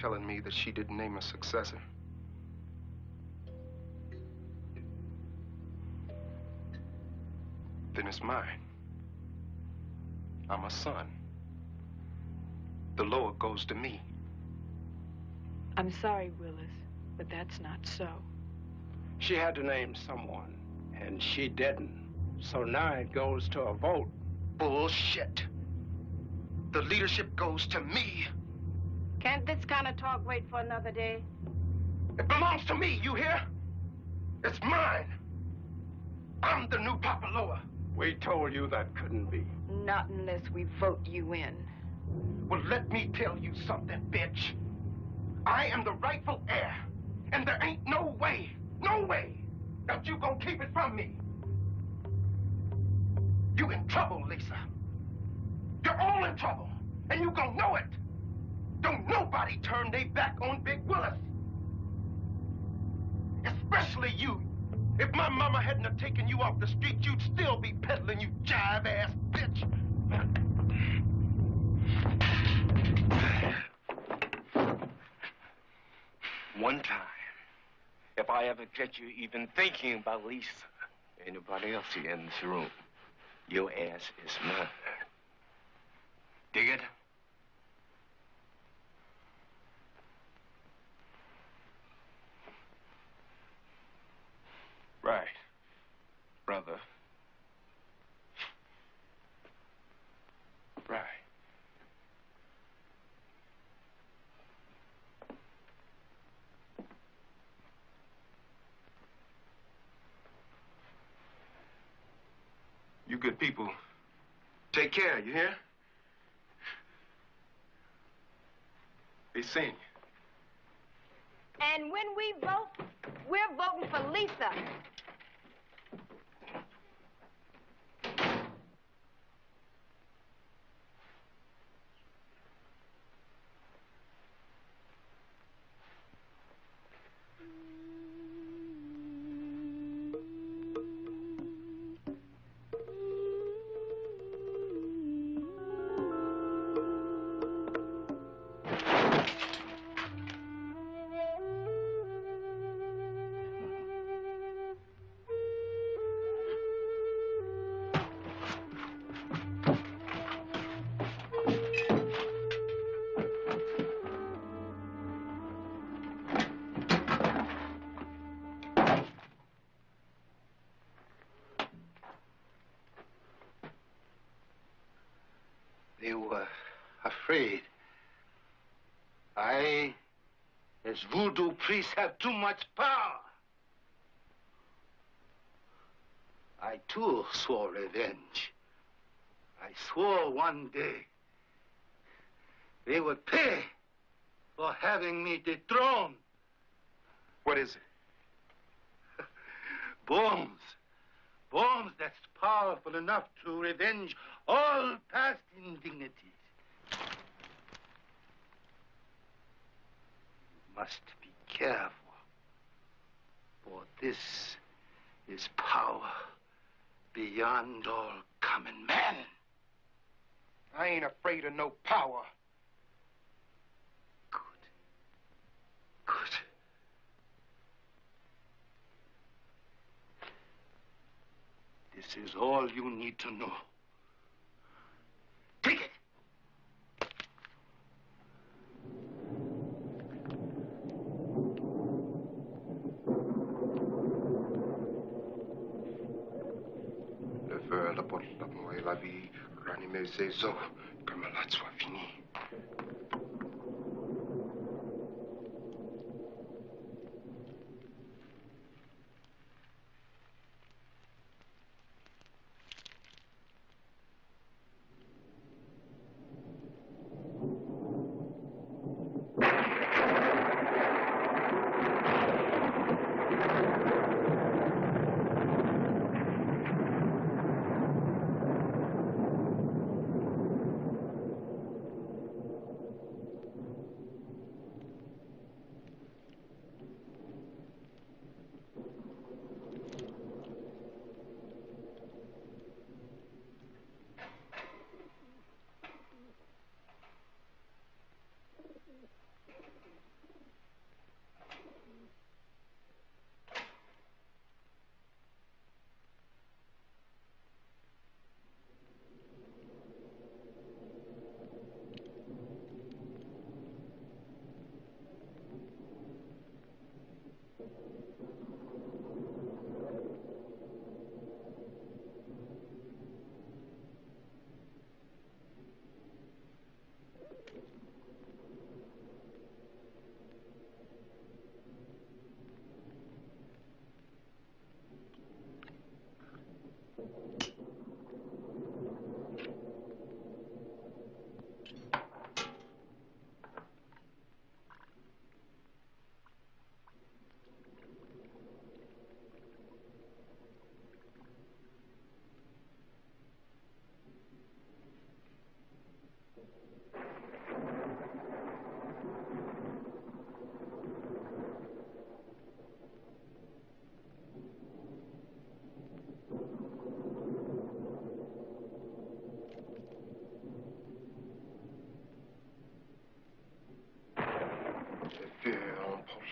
telling me that she didn't name a successor? Then it's mine. I'm a son. The lower goes to me. I'm sorry, Willis, but that's not so. She had to name someone, and she didn't. So now it goes to a vote. Bullshit. The leadership goes to me. Can't this kind of talk wait for another day? It belongs to me, you hear? It's mine. I'm the new Papaloa. We told you that couldn't be. Not unless we vote you in. Well, let me tell you something, bitch. I am the rightful heir, and there ain't no way that you gonna keep it from me. You in trouble, Lisa. You're all in trouble, and you gonna know it. Don't nobody turn their back on Big Willis. Especially you. If my mama hadn't have taken you off the street, you'd still be peddling, you jive-ass bitch. One time, if I ever catch you even thinking about Lisa, anybody else here in this room, your ass is mine. Dig it? Right, brother. Right. You good people, take care, you hear? They seen you. And when we vote, we're voting for Lisa. They were afraid. I, as voodoo priest, have too much power. I, too, swore revenge. I swore one day they would pay for having me dethroned. What is it? Bombs. Bombs that's powerful enough to revenge all past indignities. You must be careful, for this is power beyond all common man. I ain't afraid of no power. Good. Good. This is all you need to know. Take it. Le feu, la porte, l'amour et la vie, ranimer ses os, que malade soit fini.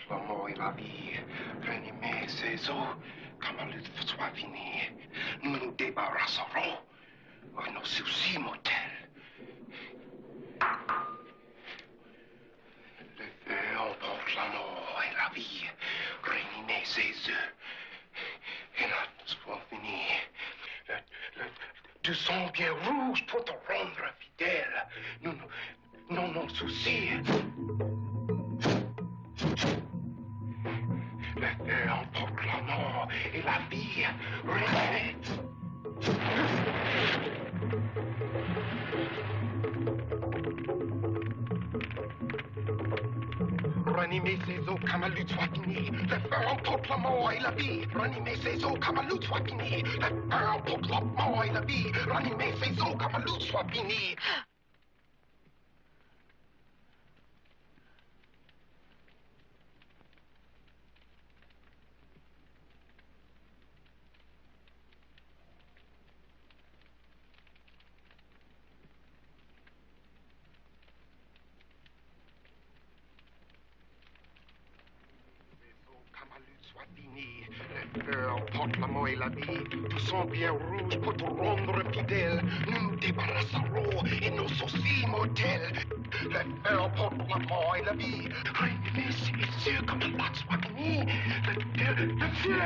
La mort et la vie, ranimer ces eaux, comme la lutte soit finie, nous nous débarrasserons de nos soucis mortels. Le feu emporte la mort et la vie, ranimer ces œufs, et la soit finie. Du sang bien rouge pour te rendre fidèle, nous nos soucis. Le feu emporte la mort et la vie. Ranimer ces eaux comme la lutte soit finie. Le feu emporte la mort et la vie. Ranimer ces eaux comme la lutte soit finie. Le feu emporte la mort et la vie. Ranimer ces eaux comme la lutte soit finie. Le feu emporte la mort et la vie. Du sang bien rouge pour te rendre fidèle. Nous nous débarrasserons et nos soucis mortels. Le feu emporte la mort et la vie. Ranimer ces yeux comme la latte soit finie. Le feu.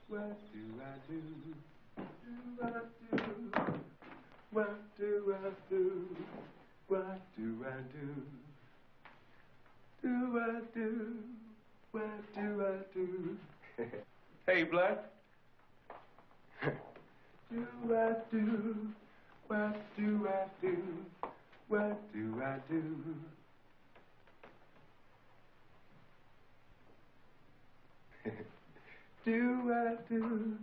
What do I do? Do I do? What do I do? What do I do? Do I do? What do I do? Hey, Black. Do I do? What do I do? What do I do? Do I do?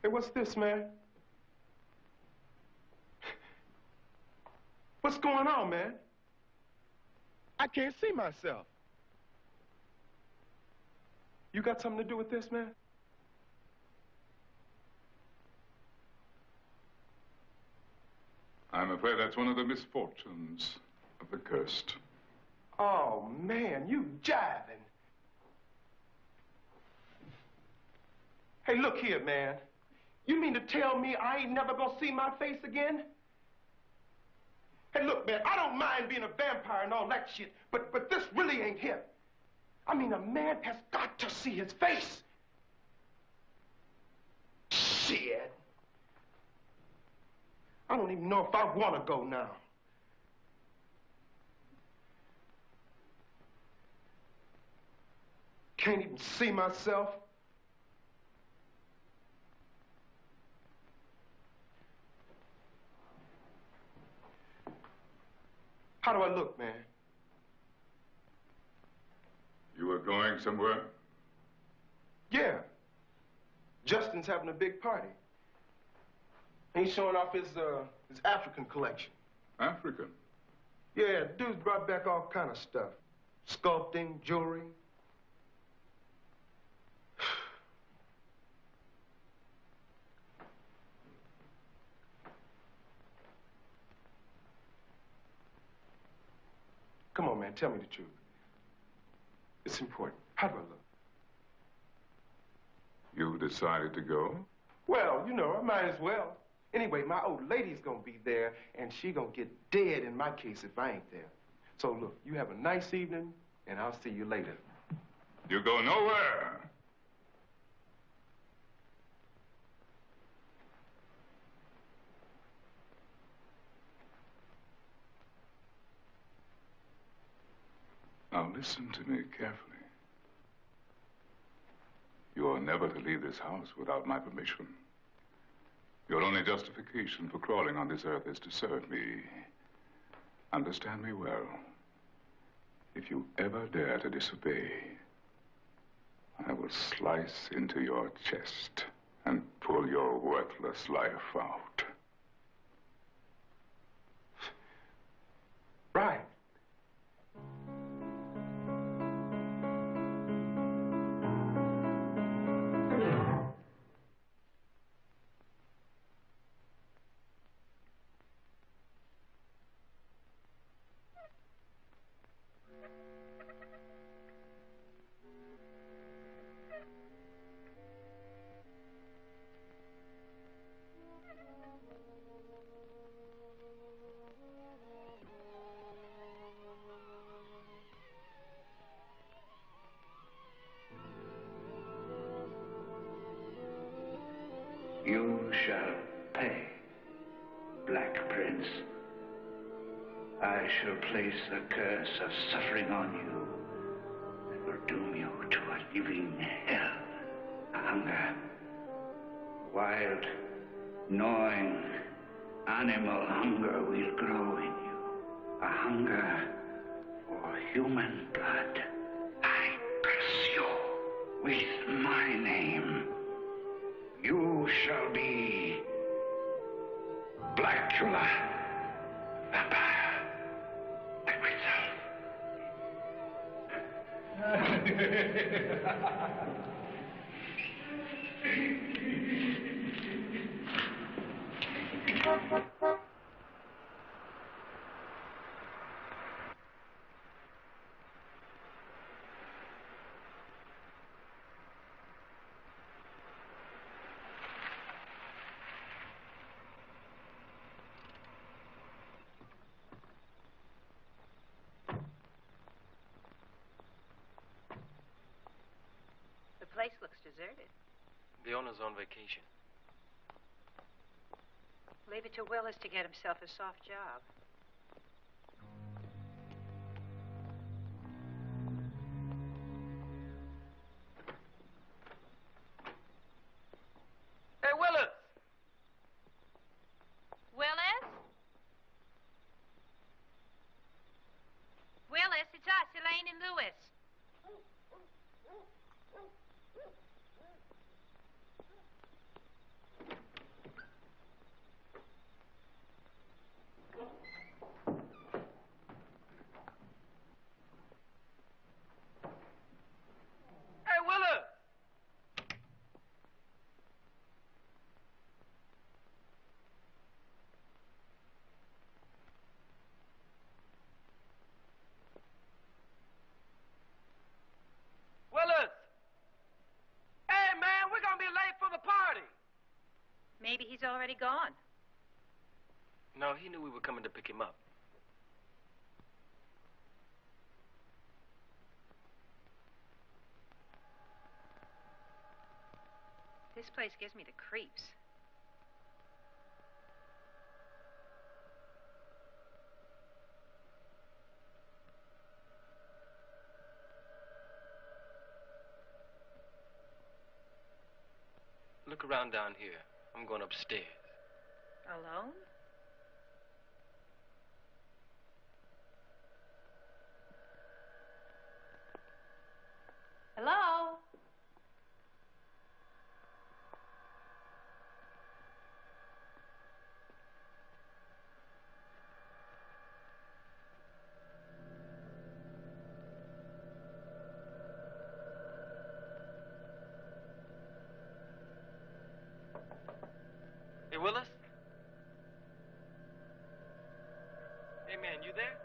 Hey, what's this, man? What's going on, man? I can't see myself. You got something to do with this, man? I'm afraid that's one of the misfortunes of the cursed. Oh, man, you jiving. Hey, look here, man. You mean to tell me I ain't never gonna see my face again? Hey, look, man, I don't mind being a vampire and all that shit, but this really ain't hip. I mean, a man has got to see his face. Shit. I don't even know if I want to go now. Can't even see myself. How do I look, man? You were going somewhere? Yeah. Justin's having a big party. He's showing off his African collection. African? Yeah, dude's brought back all kind of stuff. Sculpting, jewelry. Come on, man, tell me the truth. It's important. How do I look? You decided to go? Well, you know, I might as well. Anyway, my old lady's gonna be there, and she gonna get dead in my case if I ain't there. So look, you have a nice evening, and I'll see you later. You go nowhere. Now listen to me carefully. You are never to leave this house without my permission. Your only justification for crawling on this earth is to serve me. Understand me well. If you ever dare to disobey, I will slice into your chest and pull your worthless life out. Right. You shall pay, Black Prince. I shall place a curse of suffering on you that will doom you to a living hell. A hunger, wild, gnawing, animal hunger will grow in you. A hunger for human blood. I curse you with my name. You shall be Blacula, vampire, like myself. deserted. The owner's on vacation. Leave it to Willis to get himself a soft job. Hey, Willis! Willis? Willis, it's us, Elaine and Louis. Hey, Willis! Willis! Hey, man, we're gonna be late for the party. Maybe he's already gone. No, he knew we were coming to pick him up. This place gives me the creeps. Look around down here. I'm going upstairs. Alone? Hello? Hey, Willis? Hey, man, you there?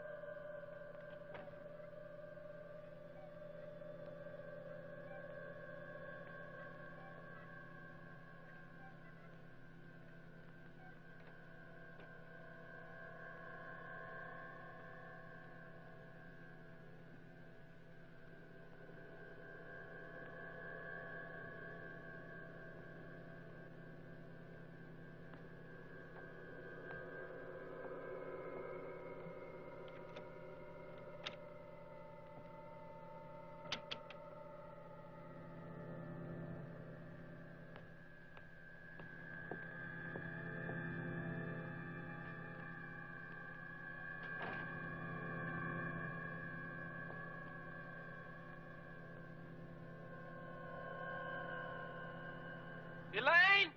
Elaine!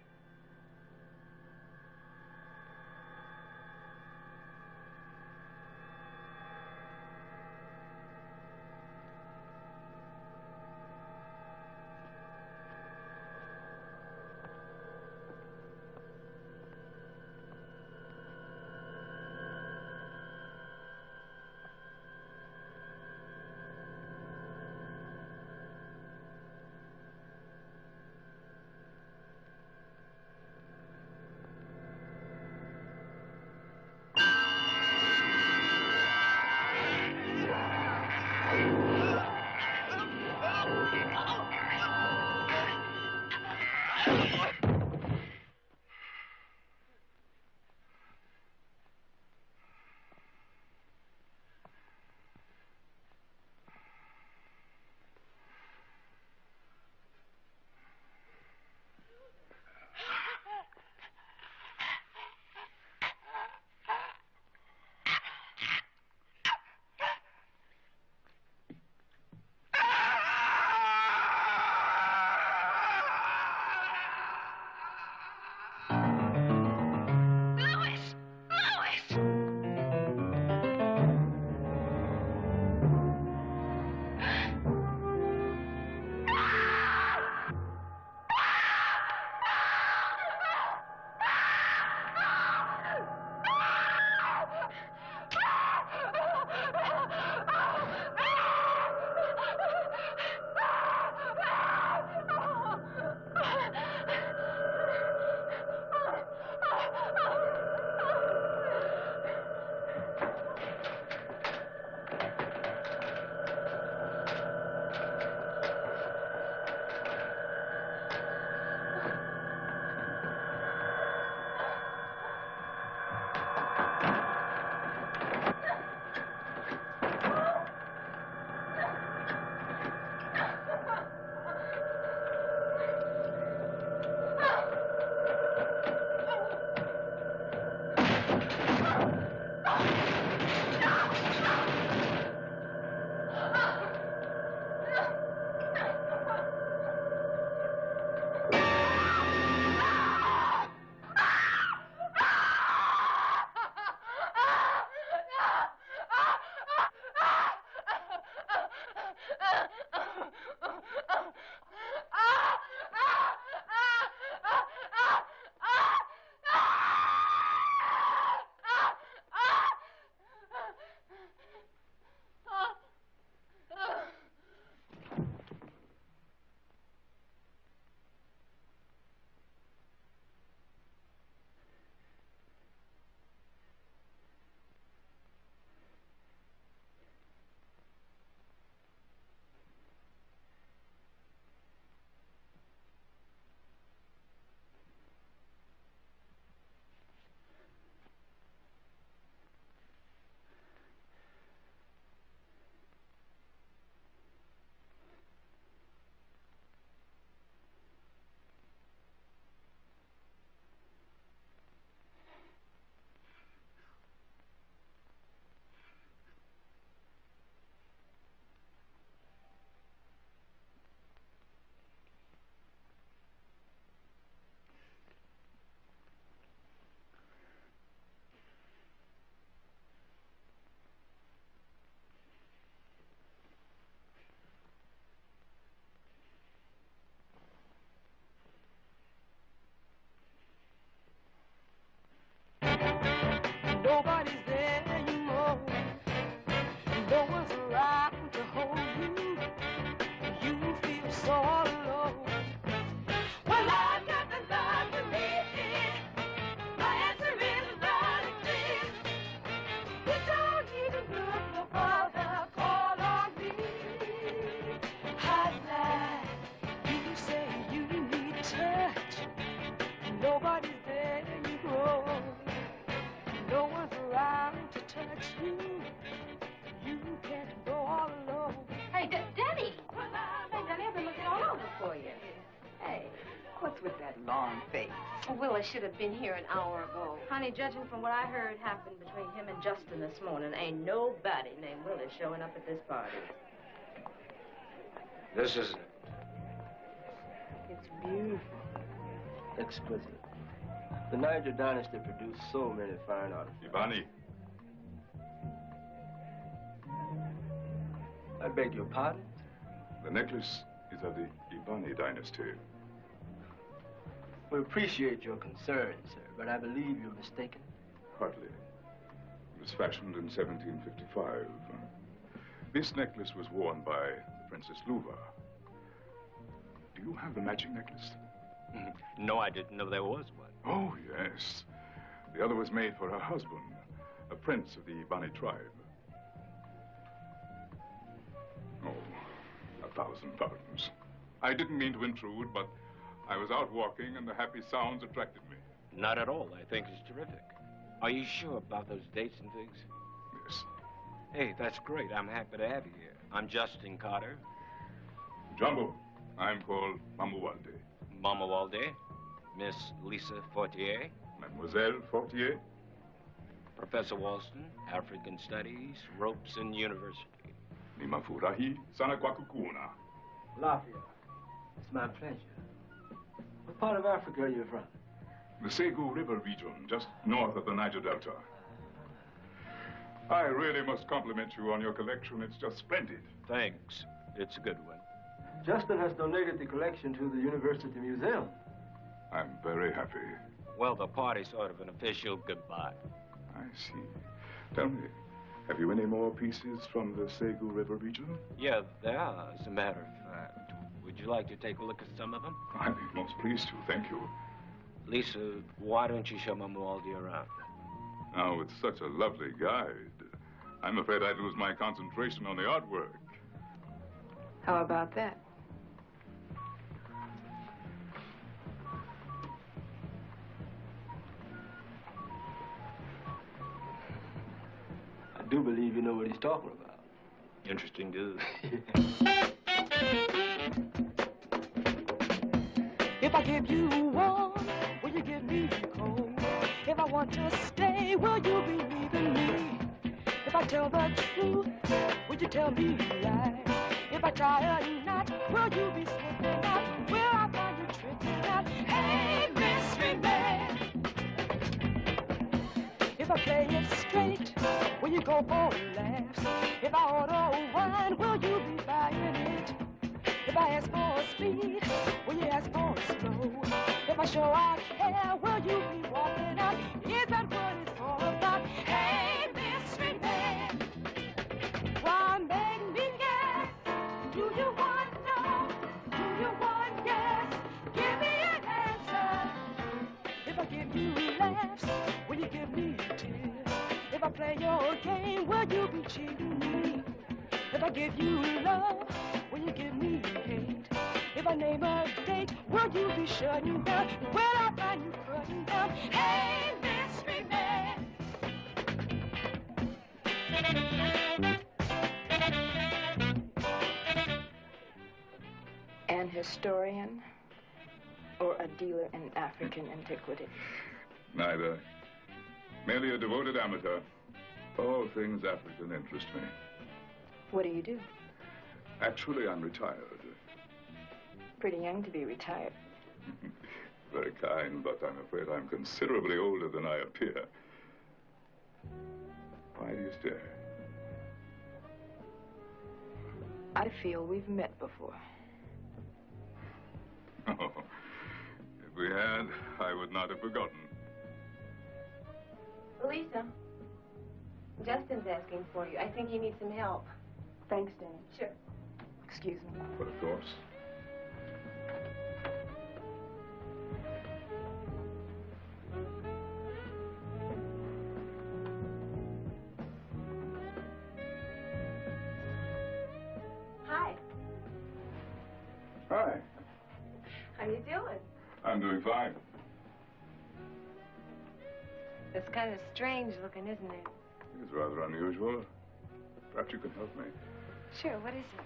with that long face? Willis should have been here an hour ago. Honey, judging from what I heard happened between him and Justin this morning, ain't nobody named Willis showing up at this party. This isn't it. It's beautiful. Exquisite. The Niger dynasty produced so many fine artifacts. Ibani. I beg your pardon? The necklace is of the Ibani dynasty. We appreciate your concern, sir, but I believe you're mistaken. Hardly. It was fashioned in 1755. This necklace was worn by Princess Luva. Do you have the matching necklace? No, I didn't know there was one. Oh, yes. The other was made for her husband, a prince of the Ibani tribe. Oh, 1,000 pardons. I didn't mean to intrude, but I was out walking and the happy sounds attracted me. Not at all. I think it's terrific. Are you sure about those dates and things? Yes. Hey, that's great. I'm happy to have you here. I'm Justin Carter. Jumbo, I'm called Mamuwalde. Mama Walde. Miss Lisa Fortier. Mademoiselle Fortier. Professor Walston, African Studies, Robeson University. Nimafurahi Sanakwakukuna. Lafayette. It's my pleasure. What part of Africa are you from? The Segu River region, just north of the Niger Delta. I really must compliment you on your collection. It's just splendid. Thanks. It's a good one. Justin has donated the collection to the University Museum. I'm very happy. Well, the party's sort of an official goodbye. I see. Tell me, have you any more pieces from the Segu River region? Yeah, there are, as a matter of fact. Would you like to take a look at some of them? I'd be most pleased to, thank you. Lisa, why don't you show Mamuwalde around? Now, with such a lovely guide, I'm afraid I'd lose my concentration on the artwork. How about that? I do believe you know what he's talking about. Interesting dude. If I give you warm, will you give me cold? If I want to stay, will you be leaving me? If I tell the truth, will you tell me lies? If I try or not, will you be slipping out? Will I find you tripping out? Hey, mystery man. If I play it straight, will you go for laughs? If I order wine, will you be buying it? If I ask for speed, will you ask for slow? If I show I care, will you be walking out? Is that what it's all about? Hey, mystery man, why make me guess? Do you want no? Do you want yes? Give me an answer. If I give you laughs, will you give me tears? If I play your game, will you be cheating me? If I give you love, will you give me hate? If I name a date, will you be shutting down? Will I find you cutting down? Hey, mystery man. An historian or a dealer in African antiquity? Neither. Merely a devoted amateur. All things African interest me. What do you do? Actually, I'm retired. Pretty young to be retired. Very kind, but I'm afraid I'm considerably older than I appear. Why do you stare? I feel we've met before. Oh, if we had, I would not have forgotten. Lisa, Justin's asking for you. I think he needs some help. Thanks, Danny. Sure. Excuse me. But of course. Hi. Hi. How you doing? I'm doing fine. It's kind of strange looking, isn't it? It's rather unusual. Perhaps you can help me. Sure, what is it?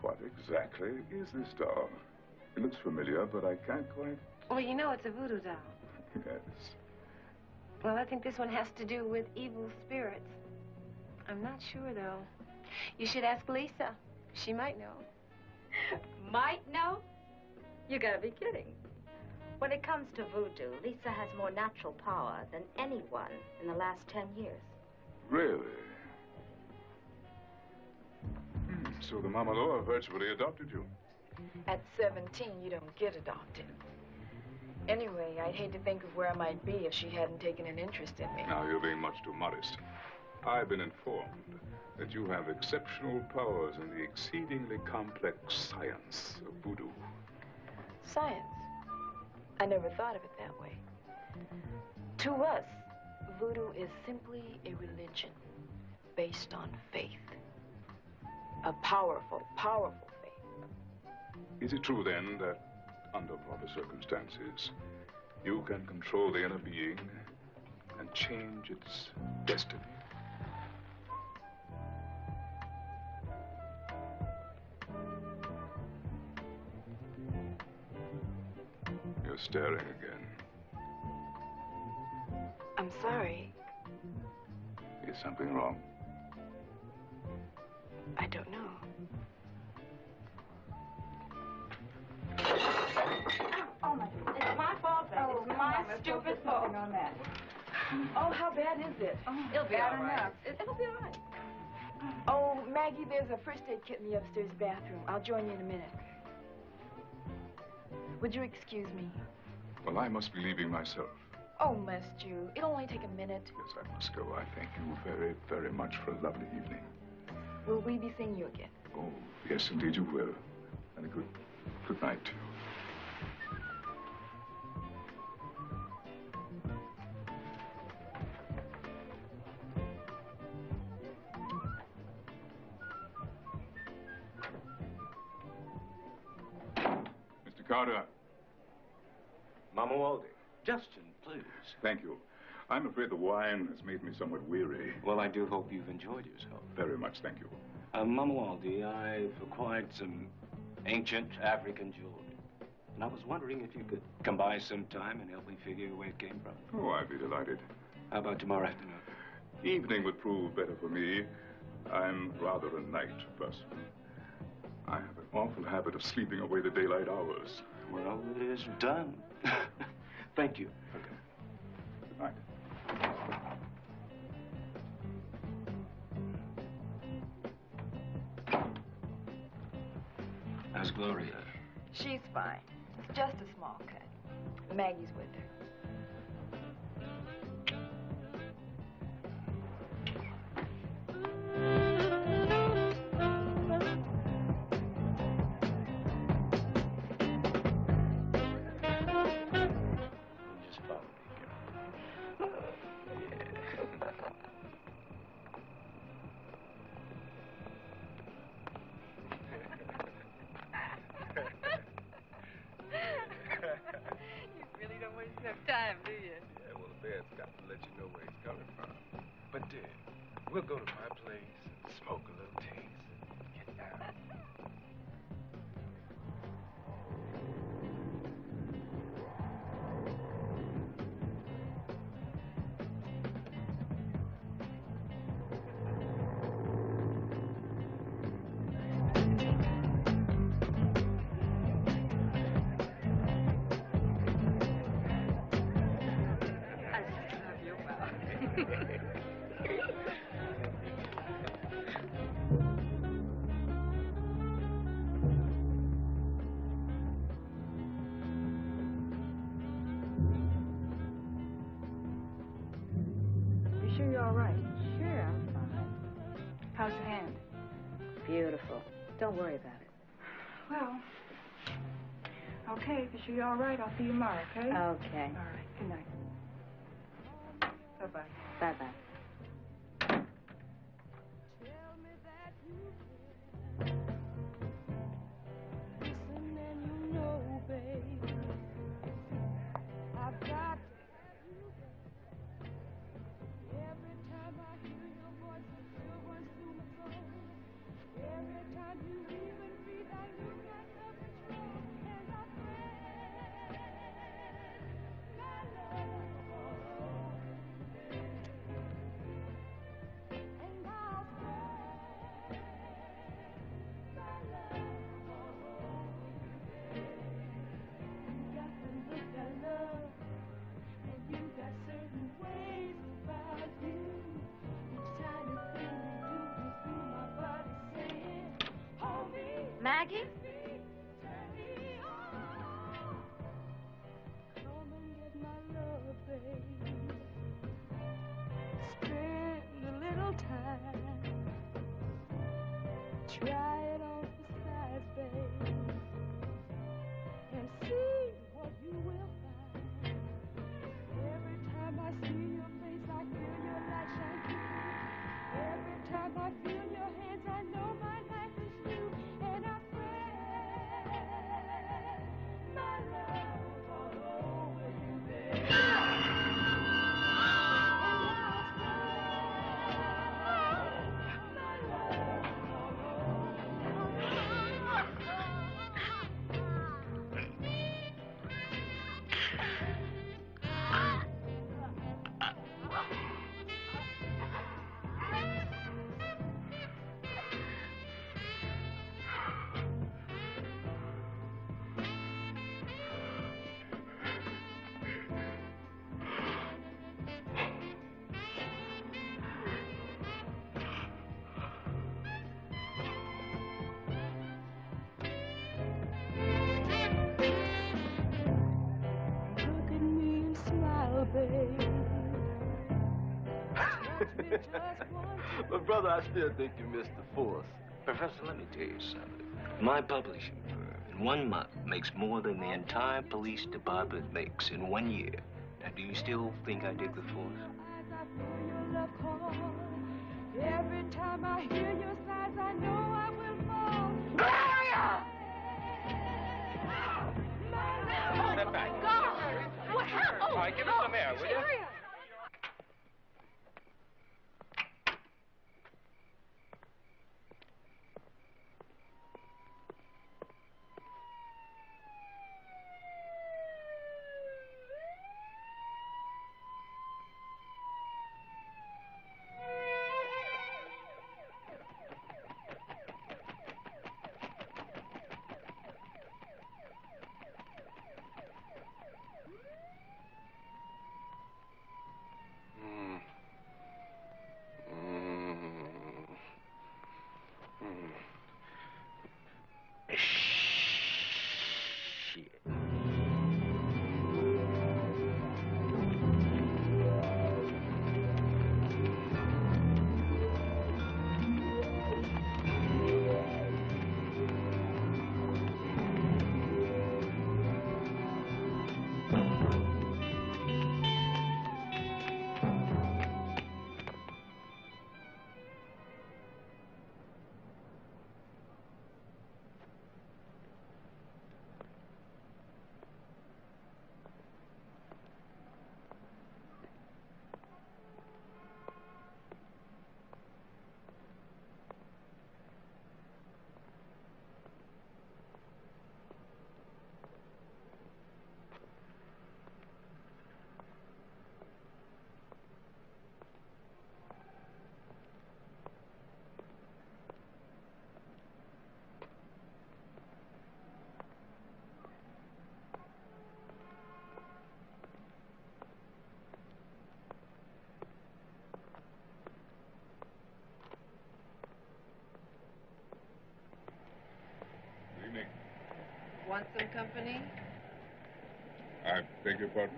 What exactly is this doll? It looks familiar, but I can't quite... Well, you know it's a voodoo doll. Yes. Well, I think this one has to do with evil spirits. I'm not sure, though. You should ask Lisa. She might know. Might know? You gotta be kidding. When it comes to voodoo, Lisa has more natural power than anyone in the last 10 years. Really? So the Mamaloa virtually adopted you. At 17, you don't get adopted. Anyway, I'd hate to think of where I might be if she hadn't taken an interest in me. Now, you're being much too modest. I've been informed that you have exceptional powers in the exceedingly complex science of voodoo. Science? I never thought of it that way. To us, voodoo is simply a religion based on faith. A powerful, powerful faith. Is it true, then, that under proper circumstances, you can control the inner being and change its destiny? You're staring again. I'm sorry. Is something wrong? I don't know. Oh, my goodness. It's my fault, baby. It's my stupid fault. On that. Oh, how bad is it? It'll be all right. It'll be all right. Oh, Maggie, there's a first aid kit in the upstairs bathroom. I'll join you in a minute. Would you excuse me? Well, I must be leaving myself. Oh, must you? It'll only take a minute. Yes, I must go. I thank you very, very much for a lovely evening. Will we be seeing you again? Oh, yes, indeed you will. And a good night to you. Mr. Carter. Mama Waldy. Justin, please. Thank you. I'm afraid the wine has made me somewhat weary. Well, I do hope you've enjoyed yourself. Very much, thank you. Mama Waldy, I've acquired some ancient African jewelry. And I was wondering if you could come by sometime and help me figure where it came from. Oh, I'd be delighted. How about tomorrow afternoon? Evening would prove better for me. I'm rather a night person. I have an awful habit of sleeping away the daylight hours. Well, it is done. Thank you. Okay. Good night. How's Gloria? She's fine. It's just a small cut. Maggie's with her. Just follow me, girl. You really don't waste enough time, do you? Yeah, well, the bed's got to let you know where he's coming from. But, we'll go to my place and smoke a little taste and get down. You sure you're all right? Sure, I'm fine. How's your hand? Beautiful. Don't worry about it. Well, okay, if you're sure you're all right, I'll see you tomorrow, okay? Okay. All right, good night. Bye-bye. Bye-bye. Every time you even breathe, I lose myself in Maggie? Come and get my love, babe. Spend a little time. Try it on for size, babe. And see what you will find. Every time I see your face, I feel your light shine through. Every time I feel your hands, I know my life is new. And I spread my love all over you, babe. Look at me and smile, babe. Touch me just once. But, brother, I still think you missed the force. Professor, let me tell you something. My publishing firm in 1 month makes more than the entire police department makes in 1 year. Now, do you still think I dig the force? I feel your love call. Every time I hear your sighs, I know I will fall. Step back. God! What happened? All right, give us some air, will you? Want some company? I beg your pardon?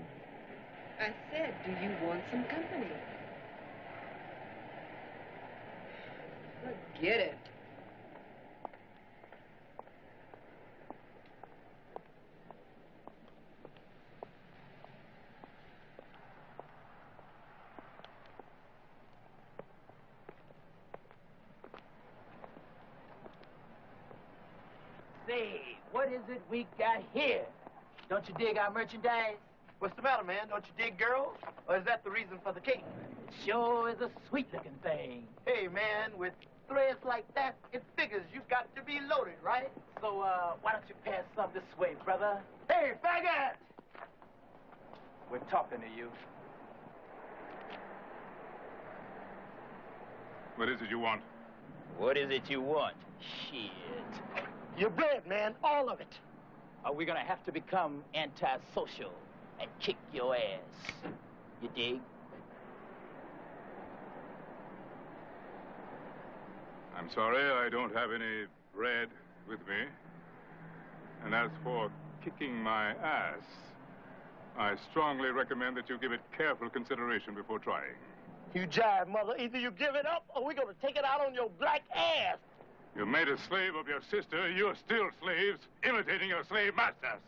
I said, do you want some company? Forget it. Say, what is it we got here? Don't you dig our merchandise? What's the matter, man? Don't you dig girls? Or is that the reason for the cake? It sure is a sweet-looking thing. Hey, man, with threads like that, it figures you've got to be loaded, right? So, why don't you pass some this way, brother? Hey, faggot! We're talking to you. What is it you want? What is it you want? Shit. Your bread, man, all of it. Are we gonna have to become antisocial and kick your ass? You dig? I'm sorry, I don't have any bread. with me. And as for kicking my ass, I strongly recommend that you give it careful consideration before trying. You jive, mother. Either you give it up or we're gonna take it out on your black ass. You made a slave of your sister. You're still slaves, imitating your slave masters.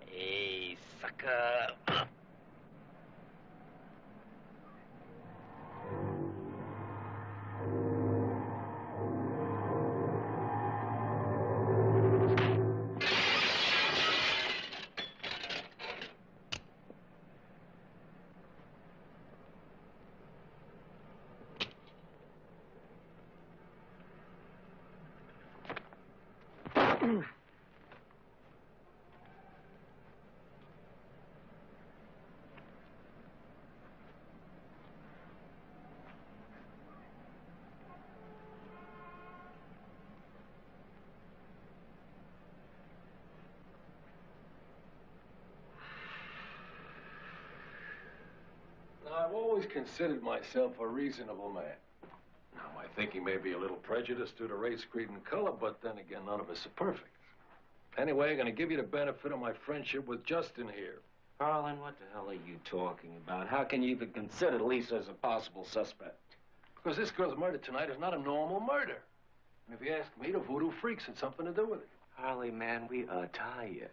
Hey, sucker. I've always considered myself a reasonable man. Now, my thinking may be a little prejudiced due to race, creed, and color, but then again, none of us are perfect. Anyway, I'm going to give you the benefit of my friendship with Justin here. Harlan, what the hell are you talking about? How can you even consider Lisa as a possible suspect? Because this girl's murder tonight is not a normal murder. And if you ask me, the voodoo freaks had something to do with it. Harley, man, we are tired.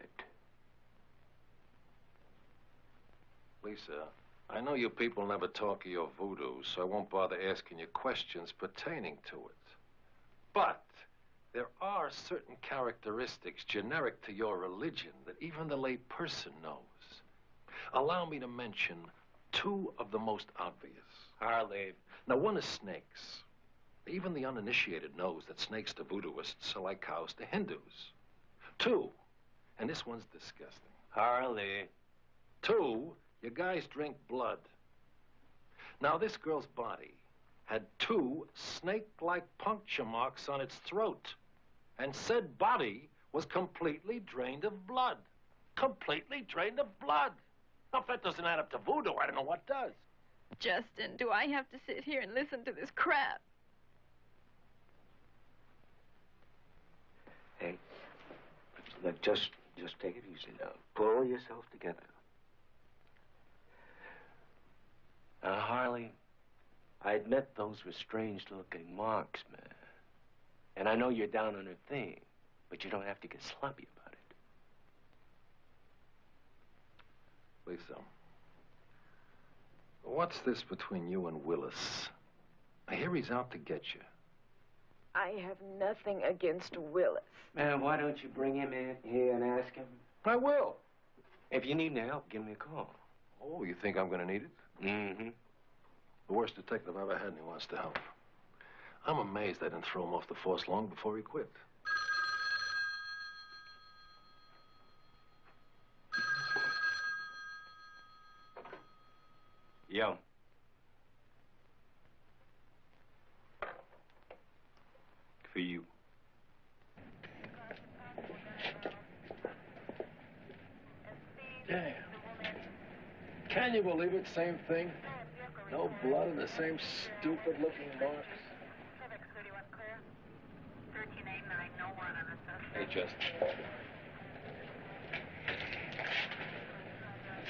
Lisa, I know you people never talk of your voodoo, so I won't bother asking you questions pertaining to it. But there are certain characteristics generic to your religion that even the lay person knows. Allow me to mention two of the most obvious. Harley. Now, one is snakes. Even the uninitiated knows that snakes to voodooists are like cows to Hindus. Two, and this one's disgusting. Harley. Two, you guys drink blood. Now, this girl's body had two snake-like puncture marks on its throat. And said body was completely drained of blood. Completely drained of blood. Now, if that doesn't add up to voodoo, I don't know what does. Justin, do I have to sit here and listen to this crap? Hey, look, just take it easy now. Pull yourself together. Harley, I admit those were strange-looking marks, man. And I know you're down on her thing, but you don't have to get sloppy about it. Lisa, what's this between you and Willis? I hear he's out to get you. I have nothing against Willis. Man, why don't you bring him in here and ask him? I will. If you need any help, give me a call. Oh, you think I'm going to need it? Mm-hmm. The worst detective I've ever had, and he wants to help. I'm amazed I didn't throw him off the force long before he quit. Yo. For you. Damn. Can you believe it? Same thing. No blood and the same stupid-looking marks. Hey, Justin.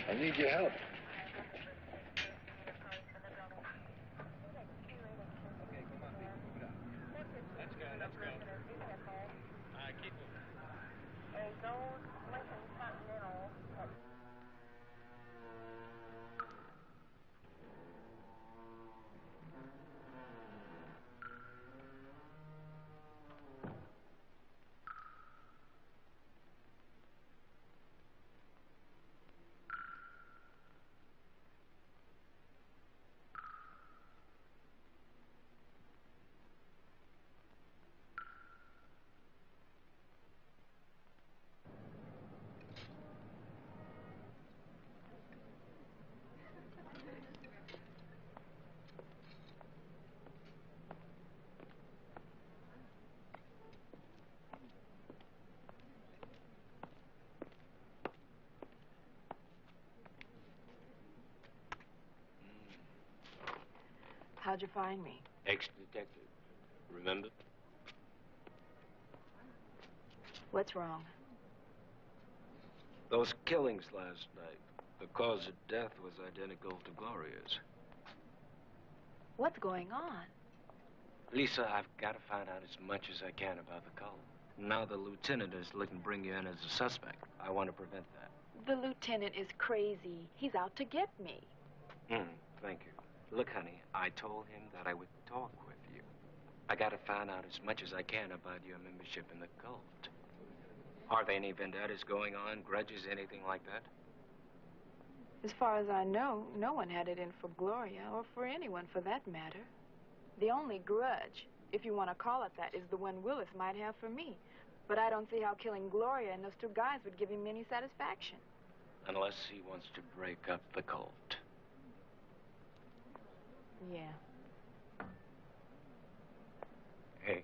I need your help. How'd you find me? Ex-detective. Remember? What's wrong? Those killings last night. The cause of death was identical to Gloria's. What's going on? Lisa, I've got to find out as much as I can about the cult. Now the lieutenant is looking to bring you in as a suspect. I want to prevent that. The lieutenant is crazy. He's out to get me. Thank you. Look, honey, I told him that I would talk with you. I got to find out as much as I can about your membership in the cult. Are there any vendettas going on, grudges, anything like that? As far as I know, no one had it in for Gloria, or for anyone for that matter. The only grudge, if you want to call it that, is the one Willis might have for me. But I don't see how killing Gloria and those two guys would give him any satisfaction. Unless he wants to break up the cult. Yeah. Hey,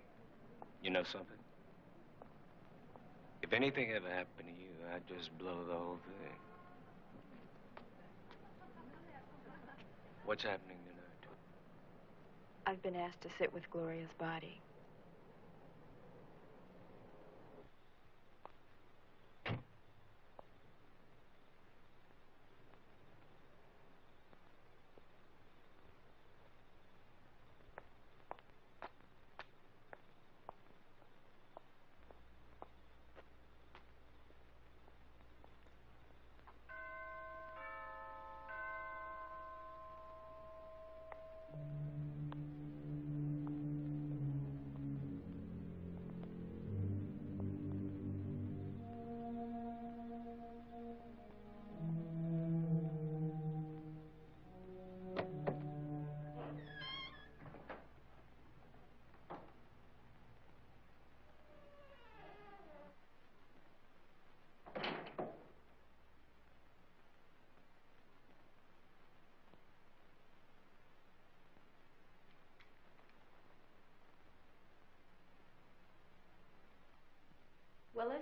you know something? If anything ever happened to you, I'd just blow the whole thing. What's happening tonight? I've been asked to sit with Gloria's body. Willis?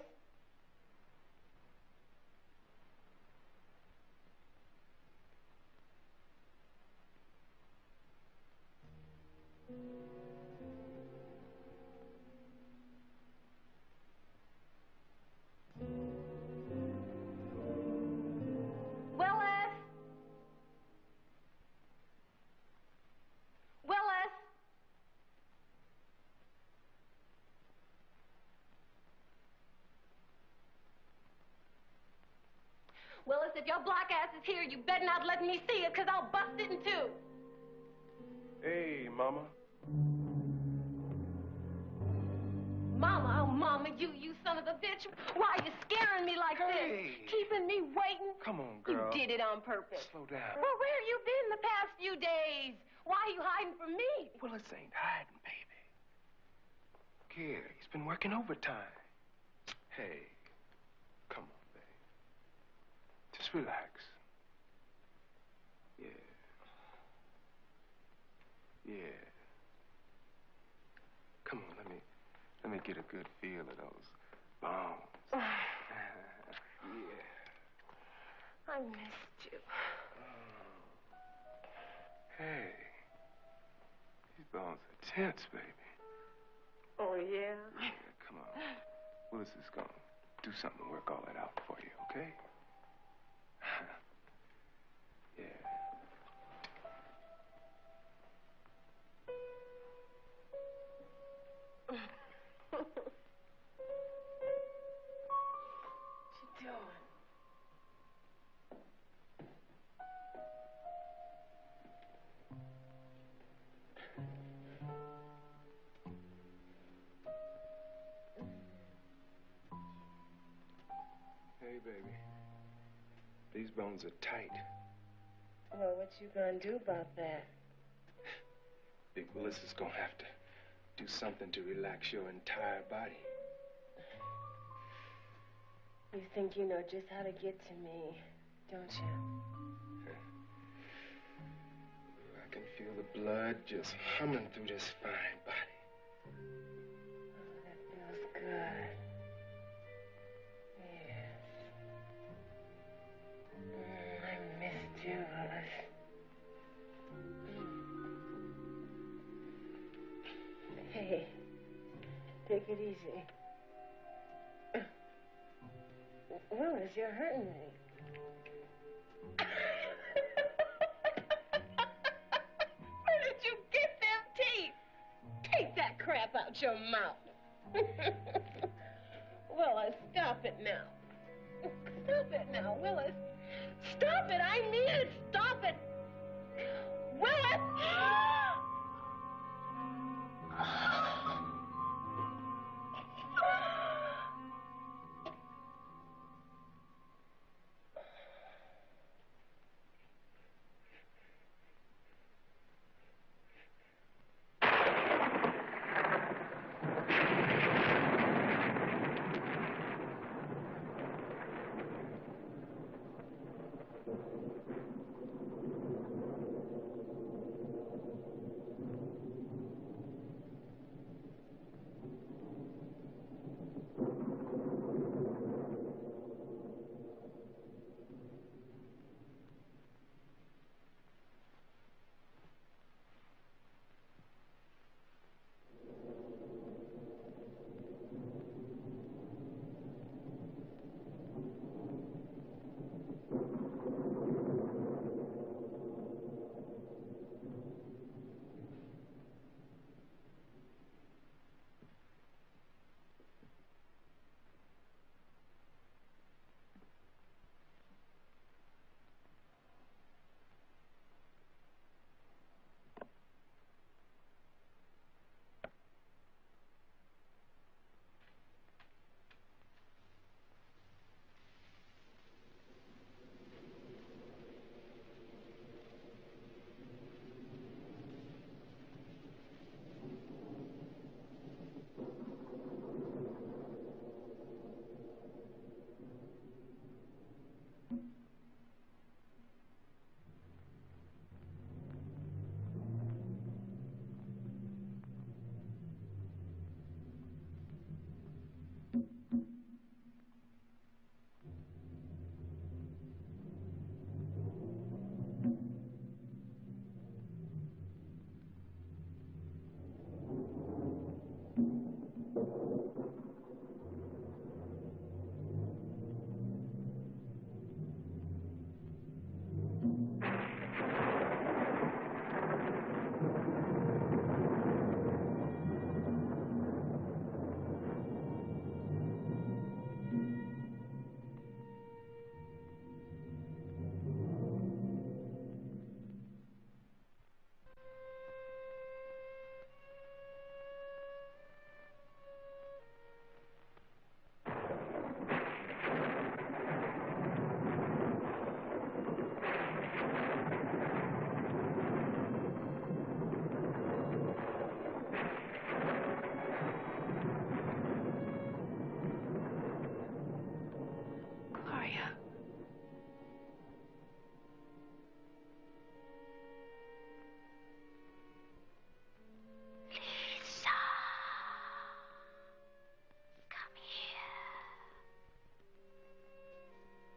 Willis, if your black ass is here, you better not let me see it, because I'll bust it in two. Hey, Mama. Mama, oh, Mama, you son of a bitch. Why are you scaring me like this? Keeping me waiting? Come on, girl. You did it on purpose. Slow down. Well, where have you been the past few days? Why are you hiding from me? Willis ain't hiding, baby. Kid, he's been working overtime. Hey, come on, babe. Just relax. Yeah. Yeah. Come on, let me get a good feel of those bones. Yeah. I missed you. Hey. These bones are tense, baby. Oh, yeah? Yeah, come on. Willis is gonna do something to work all that out for you, okay? Yeah. What you doing? Hey, baby. These bones are tight. Well, what you gonna do about that? Big Willis is gonna have to do something to relax your entire body. You think you know just how to get to me, don't you? I can feel the blood just humming through this fine body. Oh, that feels good. Yes. I missed you, Willis. Hey, take it easy. Willis, you're hurting me. Where did you get them teeth? Take that crap out your mouth. Willis, stop it now. Stop it now, Willis. Stop it, I mean it. Stop it. Willis!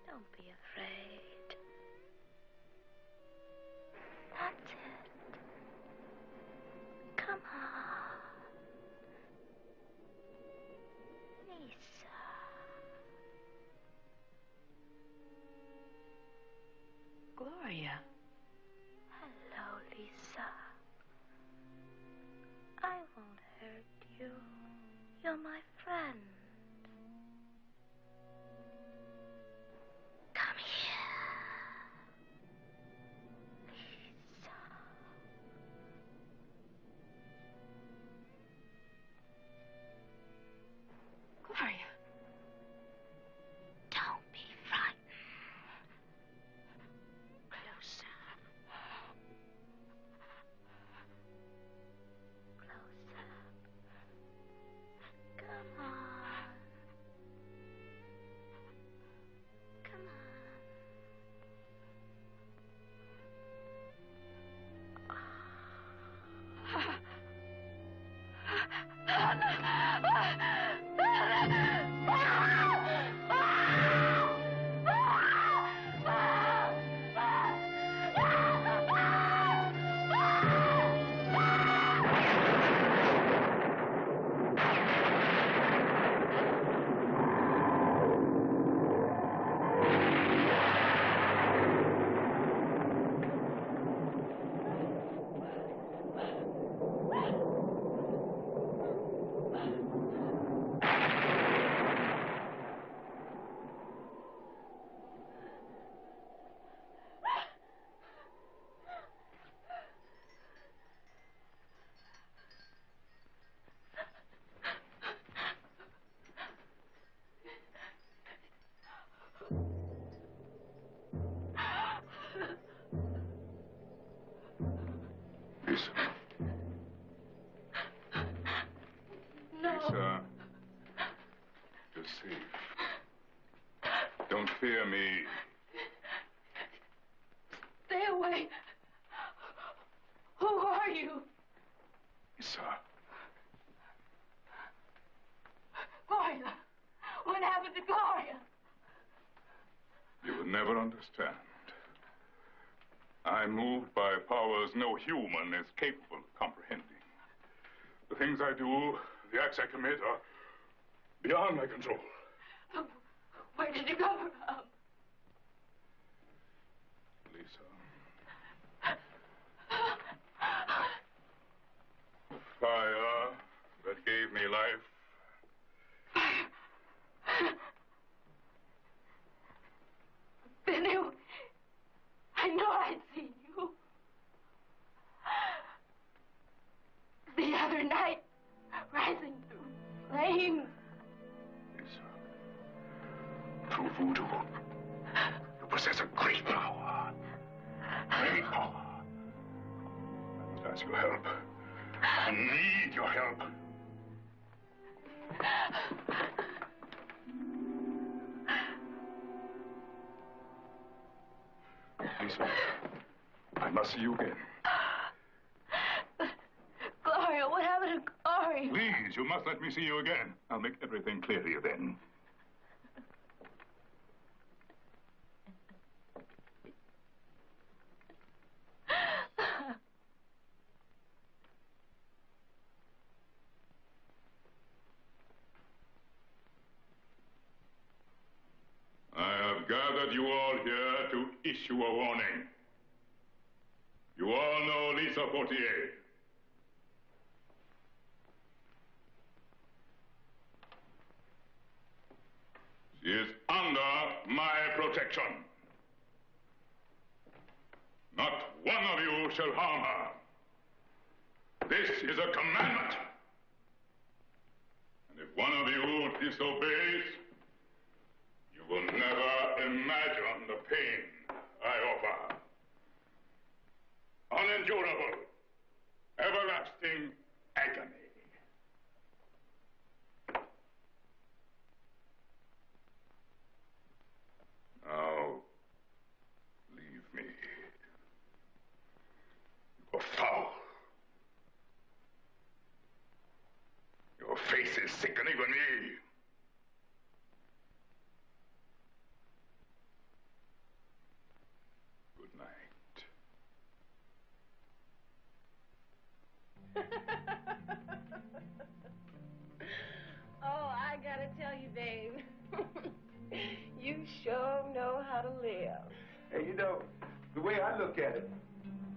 Don't be afraid. That's it. Come on. Lisa. Gloria. Hello, Lisa. I won't hurt you. You're my friend. Come here. Lisa. Gloria. Don't be frightened. Closer. Closer. Come on. Lisa, you're safe. Don't fear me. Stay away. Who are you? Lisa. Gloria. What happened to Gloria? You will never understand. I'm moved by powers no human is capable of comprehending. The things I do, the acts I commit are beyond my control. Where did you come from? Lisa. The fire that gave me life. Benny, I know I'd seen you. The other night, rising through flames. Through voodoo, you possess a great power. Great power. I must ask your help. I need your help. Lisa, I must see you again. Gloria, what happened to Gloria? Please, you must let me see you again. I'll make everything clear to you then. I have gathered you all here to issue a warning. You all know Lisa Fortier. She is under my protection. Not one of you shall harm her. This is a commandment. And if one of you disobeys, you will never imagine the pain I offer. Unendurable, everlasting agony. Now, leave me. You're foul. Your face is sickening even me. Good night. Oh, I gotta tell you, babe. You sure know how to live. Hey, you know, the way I look at it,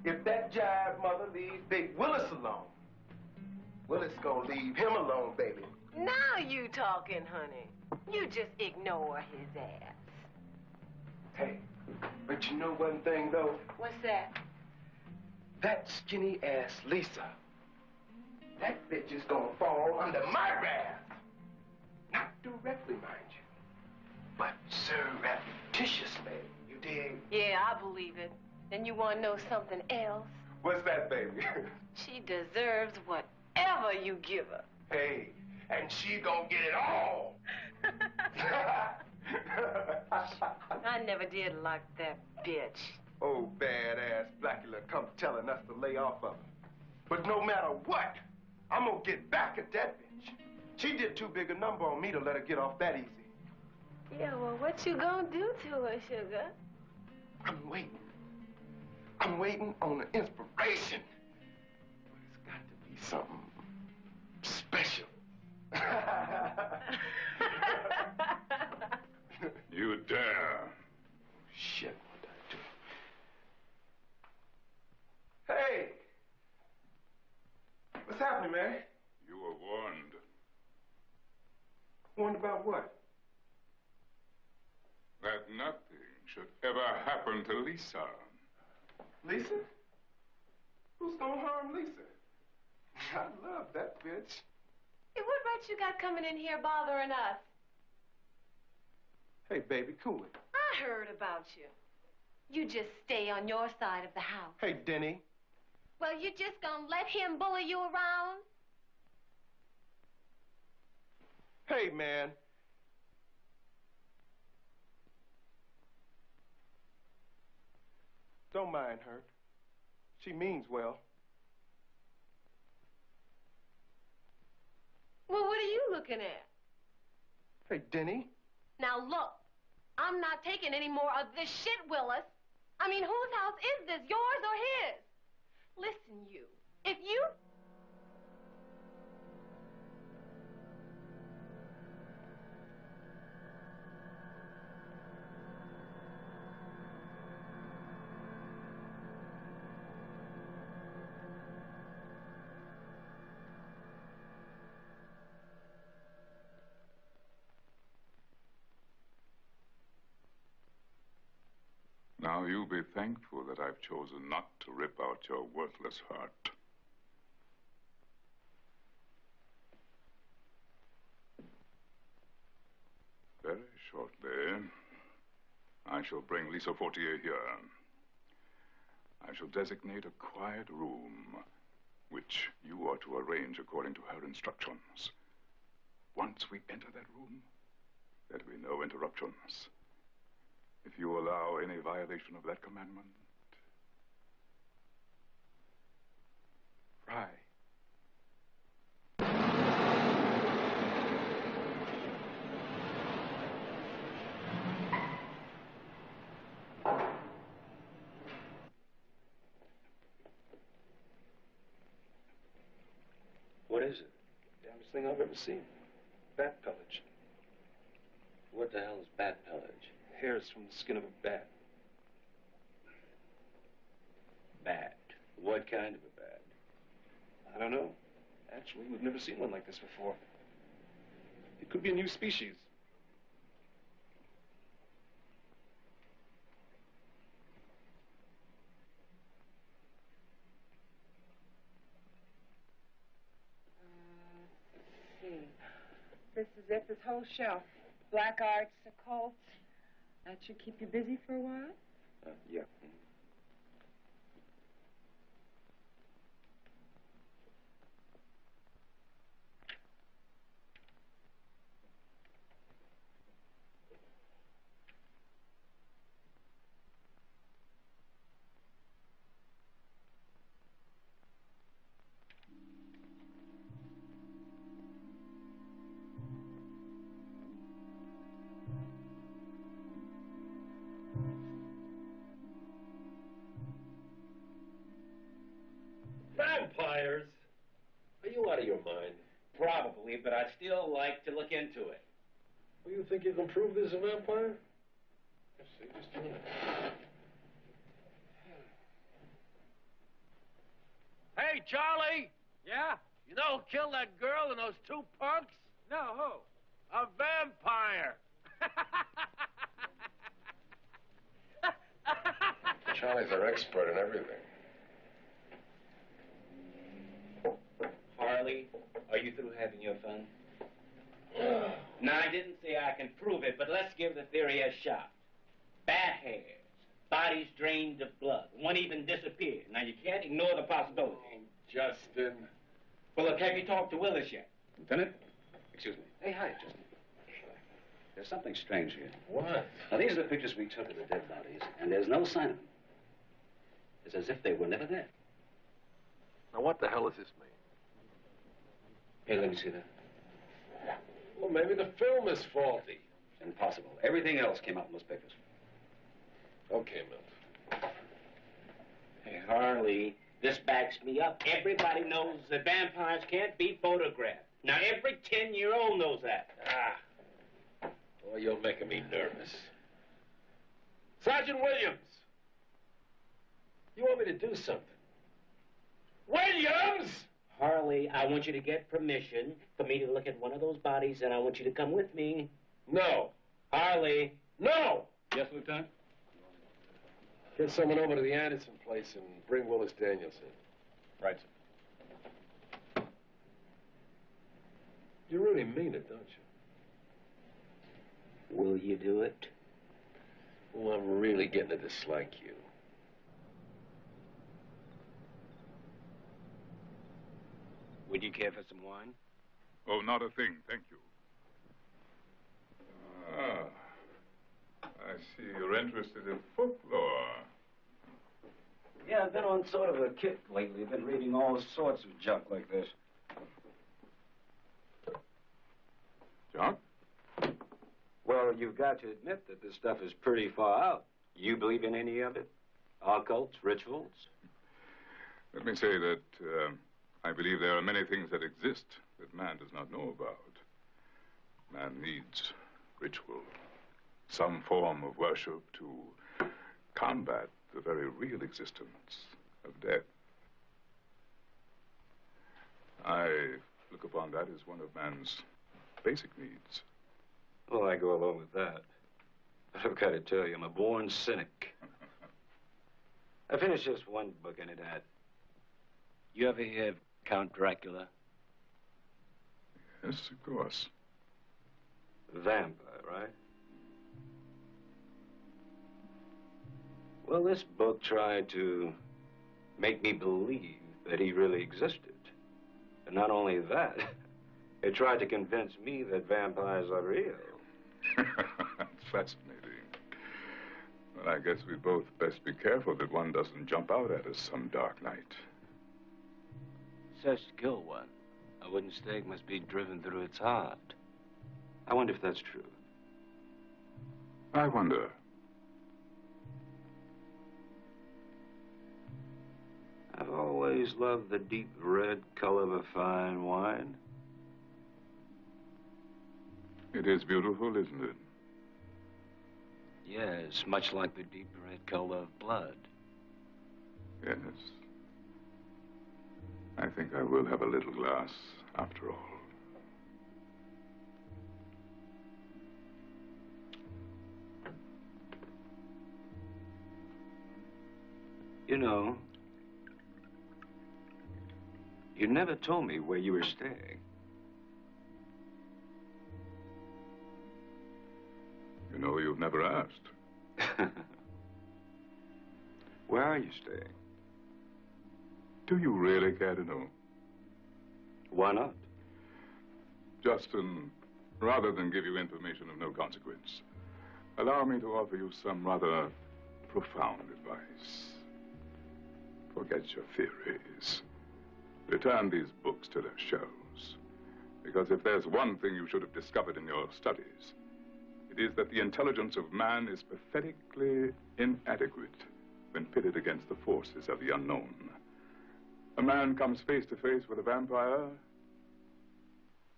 if that jive mother leaves Big Willis alone, Willis gonna leave him alone, baby. Now you talking, honey. You just ignore his ass. Hey, but you know one thing, though? What's that? That skinny-ass Lisa, that bitch is gonna fall under my wrath. Not directly, mind you, but surreptitiously, you dig? Yeah, I believe it. Then you want to know something else? What's that, baby? She deserves whatever you give her. Hey, and she gonna get it all. I never did like that bitch. Oh, badass Blacula come telling us to lay off of her. But no matter what, I'm gonna get back at that bitch. She did too big a number on me to let her get off that easy. Yeah, well, what you gonna do to her, sugar? I'm waiting. I'm waiting on the inspiration. But it's got to be something special. You dare. Shit, what did I do? Hey! What's happening, man? You were warned. Warned about what? That nothing should ever happen to Lisa. Lisa? Who's gonna harm Lisa? I love that bitch. Hey, what right you got coming in here bothering us? Hey, baby, cool it. I heard about you. You just stay on your side of the house. Hey, Denny. Well, you just gonna let him bully you around? way, man. Don't mind her. She means well. Well, what are you looking at? Hey, Denny. Now, look. I'm not taking any more of this shit, Willis. I mean, whose house is this, yours or his? Listen, you. If you... Now, you be thankful that I've chosen not to rip out your worthless heart. Very shortly, I shall bring Lisa Fortier here. I shall designate a quiet room, which you are to arrange according to her instructions. Once we enter that room, there'll be no interruptions. If you allow any violation of that commandment, fry. What is it? Damnedest thing I've ever seen. Bat pelage. What the hell is bat pelage? Hairs from the skin of a bat. Bat? What kind of a bat? I don't know. Actually, we've never seen one like this before. It could be a new species. Let's see. This is it, this whole shelf. Black arts, occult. That should keep you busy for a while? Yeah. Vampires? Are you out of your mind? Probably, but I'd still like to look into it. Well, you think you can prove this is a vampire? Let's see, just a minute. Hey, Charlie! Yeah? You know who killed that girl and those two punks? No, who? A vampire! Charlie's our expert in everything. Harley, are you through having your fun? Now, I didn't say I can prove it, but let's give the theory a shot. Bat hairs, bodies drained of blood, one even disappeared. Now, you can't ignore the possibility. Justin. Well, look, have you talked to Willis yet? Lieutenant? Excuse me. Hey, hi, Justin. There's something strange here. What? Now, these are the pictures we took of the dead bodies, and there's no sign of them. It's as if they were never there. Now, what the hell does this mean? Hey, let me see that. Well, maybe the film is faulty. Impossible. Everything else came out in those pictures. Okay, Milt. Hey, Harley, this backs me up. Everybody knows that vampires can't be photographed. Now, every 10-year-old knows that. Boy, you're making me nervous. Sergeant Williams! You want me to do something? Williams! Harley, I want you to get permission for me to look at one of those bodies, and I want you to come with me. No. Harley. No! Yes, Lieutenant? Get someone over to the Anderson place and bring Willis Daniels in. Right, sir. You really mean it, don't you? Will you do it? Well, I'm really getting to dislike you. Would you care for some wine? Oh, not a thing, thank you. Ah, I see you're interested in folklore. Yeah, I've been on sort of a kick lately. I've been reading all sorts of junk like this. Junk? Well, you've got to admit that this stuff is pretty far out. You believe in any of it? Occults, rituals? Let me say that I believe there are many things that exist that man does not know about. Man needs ritual, some form of worship to combat the very real existence of death. I look upon that as one of man's basic needs. Well, I go along with that. But I've got to tell you, I'm a born cynic. I finished just one book and it had. You ever hear of Count Dracula? Yes, of course. Vampire, right? Well, this book tried to make me believe that he really existed. And not only that, it tried to convince me that vampires are real. That's fascinating. Well, I guess we both best be careful that one doesn't jump out at us some dark night. Says to kill one. A wooden stake must be driven through its heart. I wonder if that's true. I wonder. I've always loved the deep red color of a fine wine. It is beautiful, isn't it? Yes, much like the deep red color of blood. Yes. I think I will have a little glass, after all. You know, you never told me where you were staying. You know, you've never asked. Where are you staying? Do you really care to know? Why not? Justin, rather than give you information of no consequence, allow me to offer you some rather profound advice. Forget your theories. Return these books to their shelves. Because if there's one thing you should have discovered in your studies, it is that the intelligence of man is pathetically inadequate when pitted against the forces of the unknown. A man comes face to face with a vampire,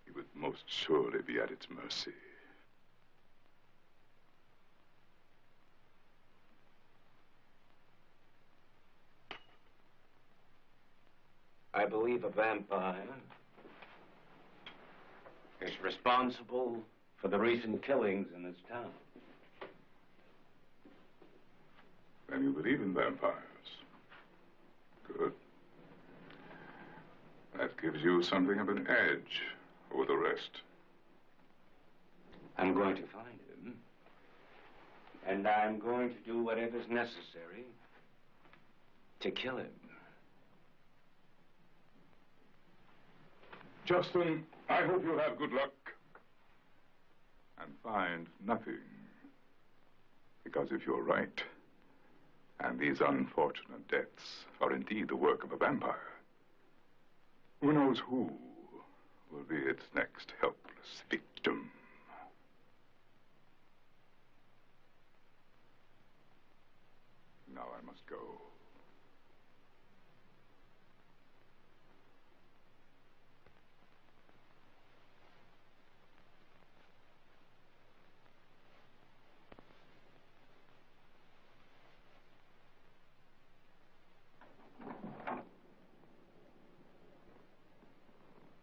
he would most surely be at its mercy. I believe a vampire is responsible for the recent killings in this town. Then you believe in vampires. Good. That gives you something of an edge over the rest. I'm going to find him. And I'm going to do whatever's necessary to kill him. Justin, I hope you'll have good luck and find nothing. Because if you're right, and these unfortunate deaths are indeed the work of a vampire, who knows who will be its next helpless victim? Now I must go.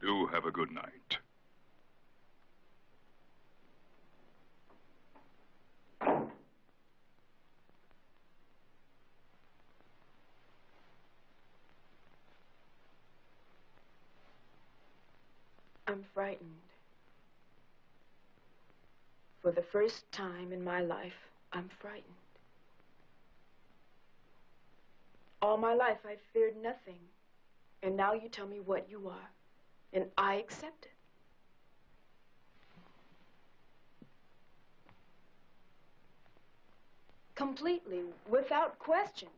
Do have a good night. I'm frightened. For the first time in my life, I'm frightened. All my life, I feared nothing. And now you tell me what you are. And I accept it. Completely, without question.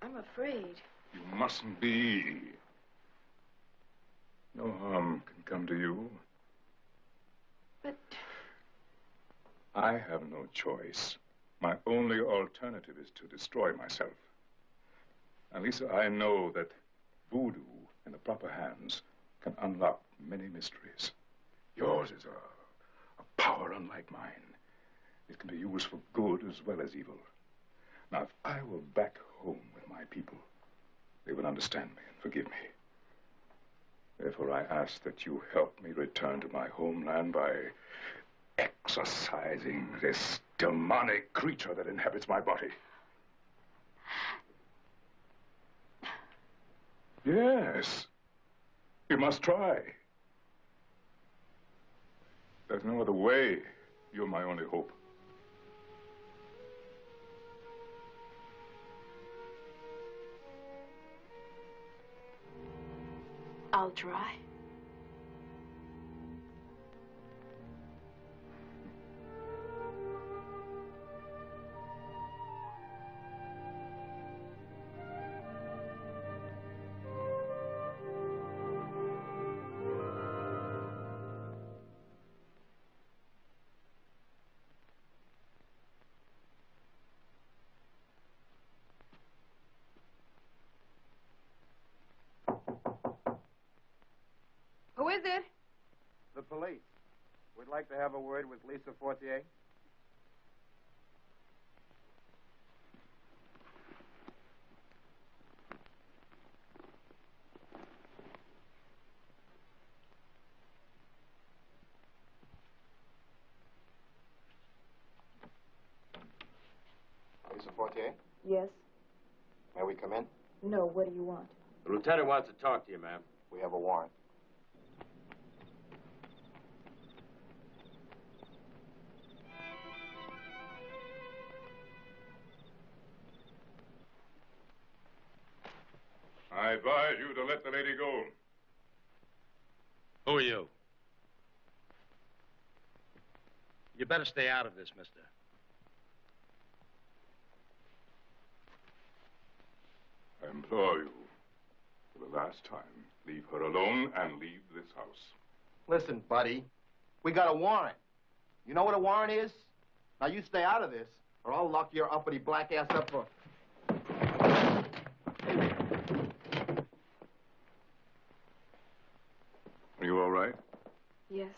I'm afraid. You mustn't be. No harm can come to you. But... I have no choice. My only alternative is to destroy myself. And Lisa, I know that voodoo in the proper hands can unlock many mysteries. Yours is a power unlike mine. It can be used for good as well as evil. Now, if I were back home with my people, they would understand me and forgive me. Therefore, I ask that you help me return to my homeland by exorcising this demonic creature that inhabits my body. Yes. You must try. There's no other way. You're my only hope. I'll try. Who is it? The police. We'd like to have a word with Lisa Fortier. Lisa Fortier? Yes? May we come in? No, what do you want? The lieutenant wants to talk to you, ma'am. We have a warrant. I advise you to let the lady go. Who are you? You better stay out of this, mister. I implore you, for the last time, leave her alone and leave this house. Listen, buddy, we got a warrant. You know what a warrant is? Now you stay out of this, or I'll lock your uppity black ass up for... Are you all right? Yes.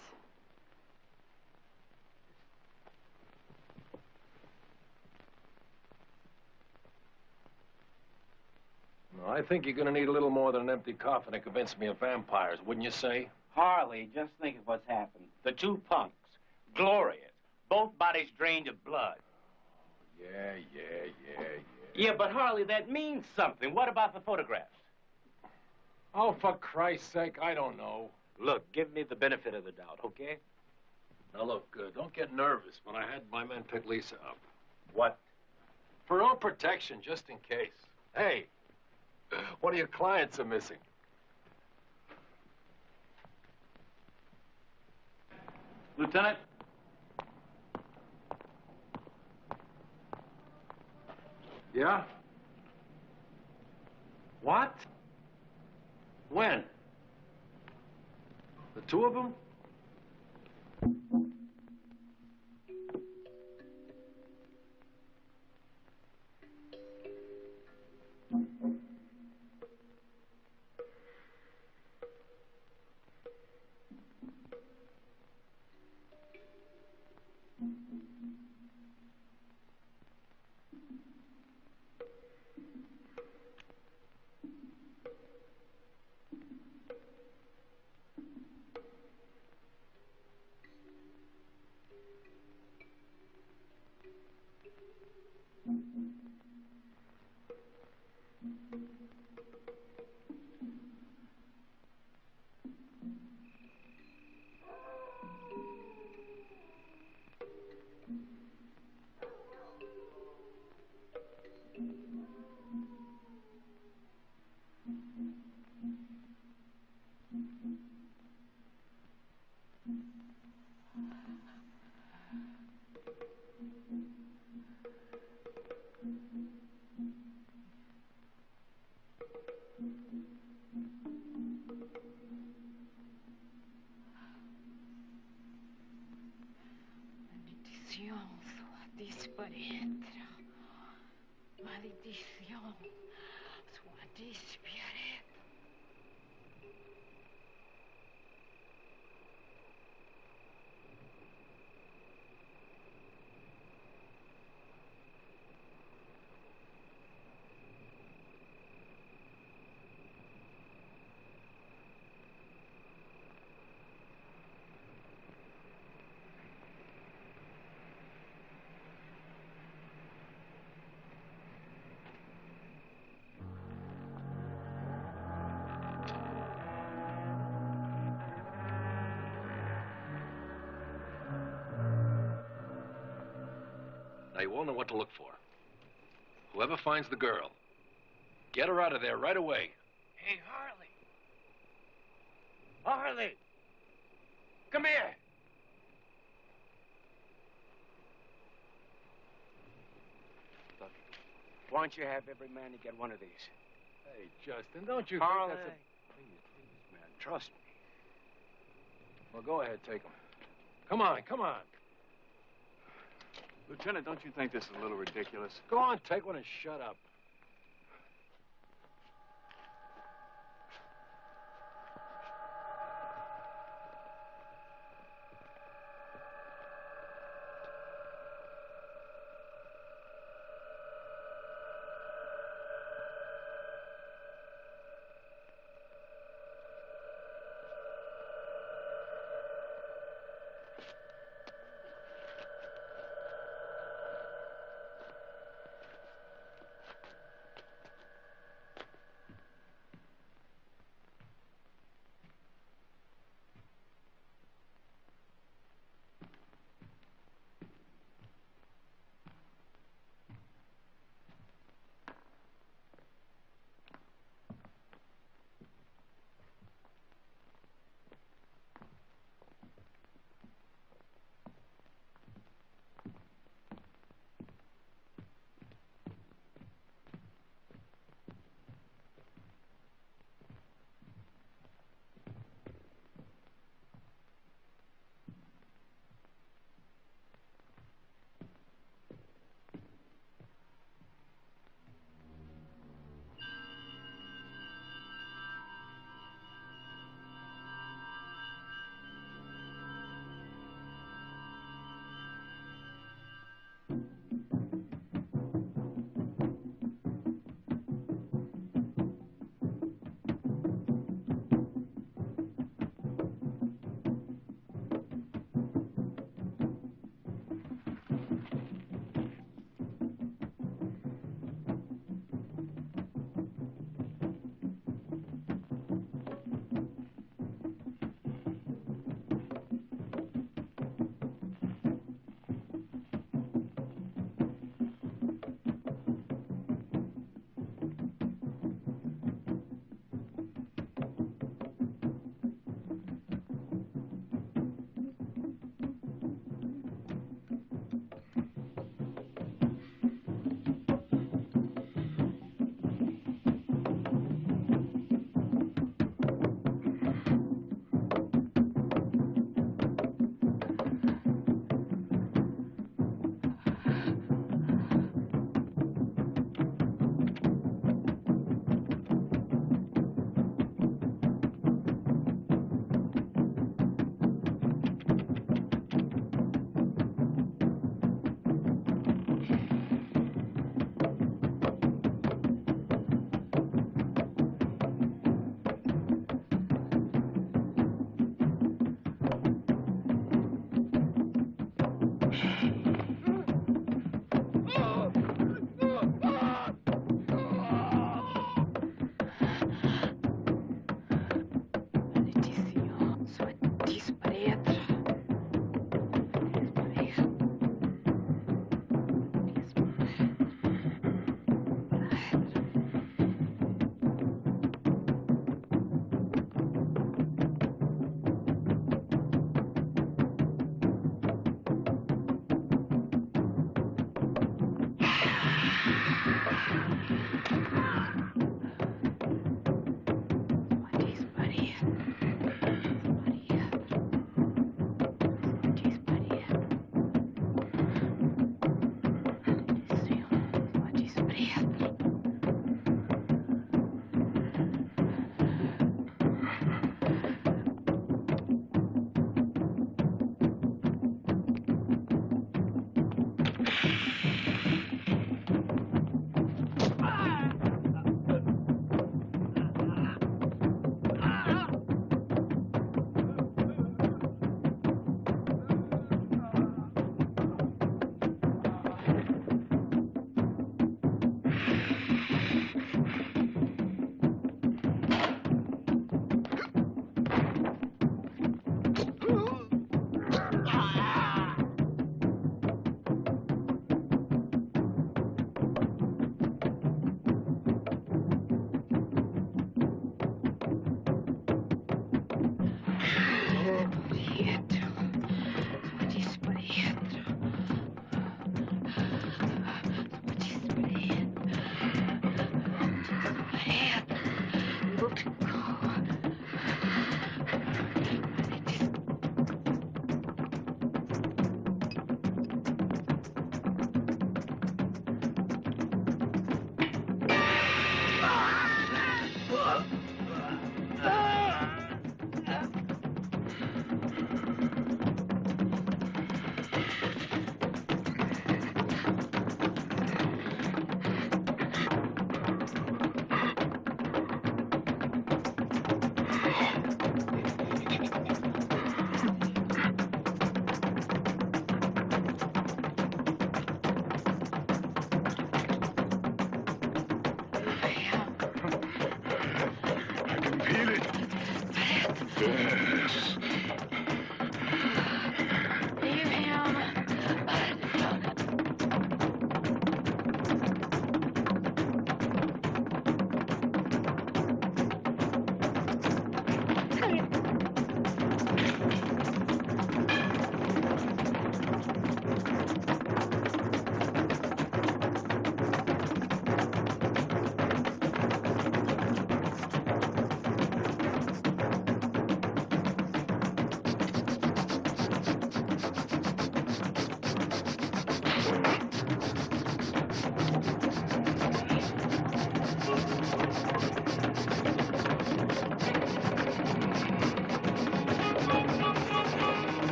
Well, I think you're gonna need a little more than an empty coffin to convince me of vampires, wouldn't you say? Harley, just think of what's happened. The two punks, glorious, both bodies drained of blood. Yeah. Yeah, but Harley, that means something. What about the photographs? Oh, for Christ's sake, I don't know. Look, give me the benefit of the doubt, okay? Now, look, don't get nervous, but I had my men pick Lisa up. What? For her own protection, just in case. Hey, one of your clients are missing. Lieutenant? Yeah? What? When? The two of them? maldición, su disparentro. Maldición, su disparentro. Now, you all know what to look for. Whoever finds the girl, get her out of there right away. Hey, Harley. Harley! Come here! Look, why don't you have every man to get one of these? Hey, Justin, don't you Harley. think that's a... Please, man, trust me. Well, go ahead, take them. Come on, come on. Lieutenant, don't you think this is a little ridiculous? Go on, take one and shut up.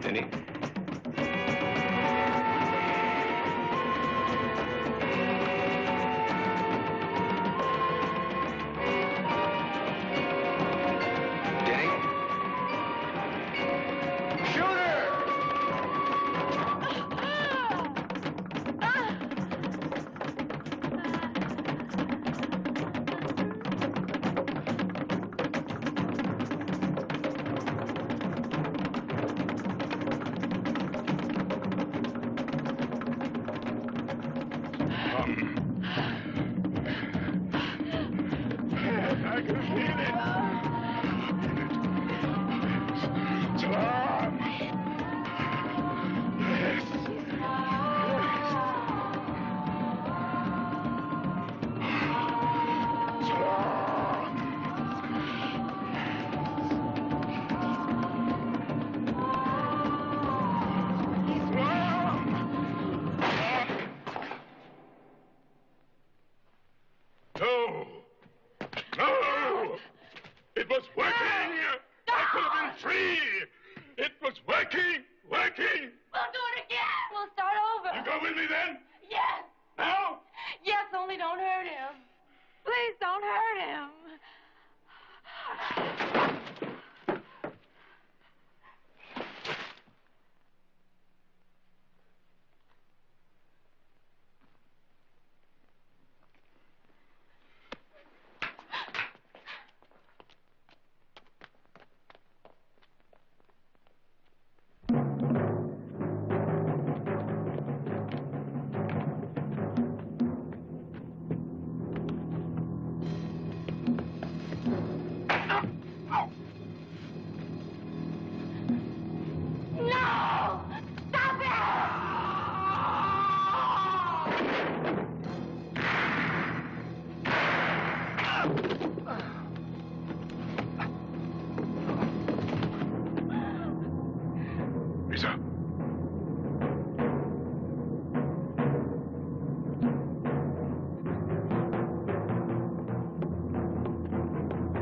Denny?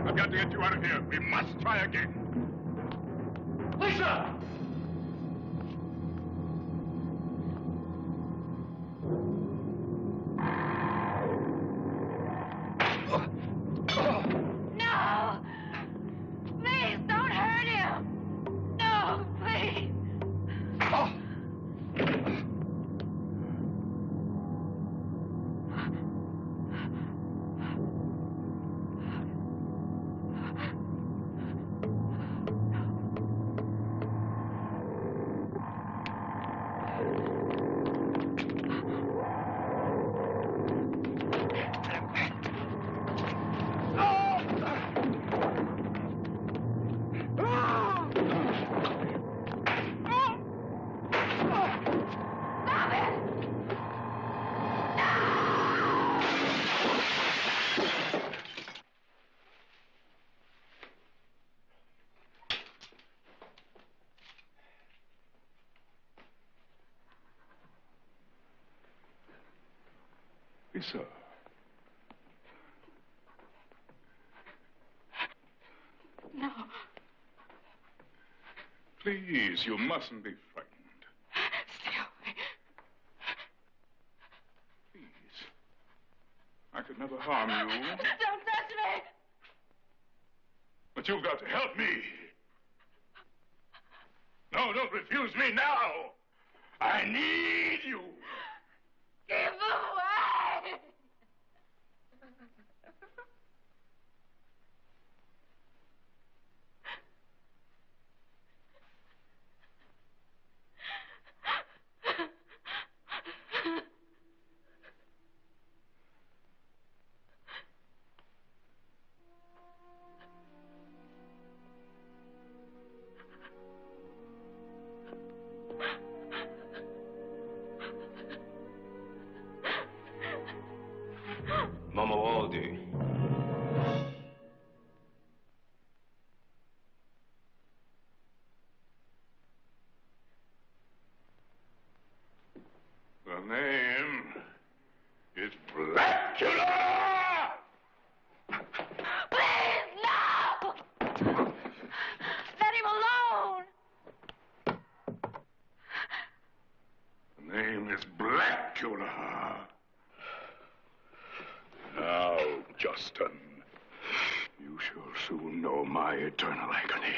I've got to get you out of here. We must try again. Lisa! No! Please don't hurt him! No, please! Lisa. No. Please, you mustn't be frightened. Stay away. Please. I could never harm you. Don't touch me! But you've got to help me. No, don't refuse me now. I need you. Give away! Mama Waldy. The name is Blacula! Please, no! Let him alone! Justin. You shall soon know my eternal agony.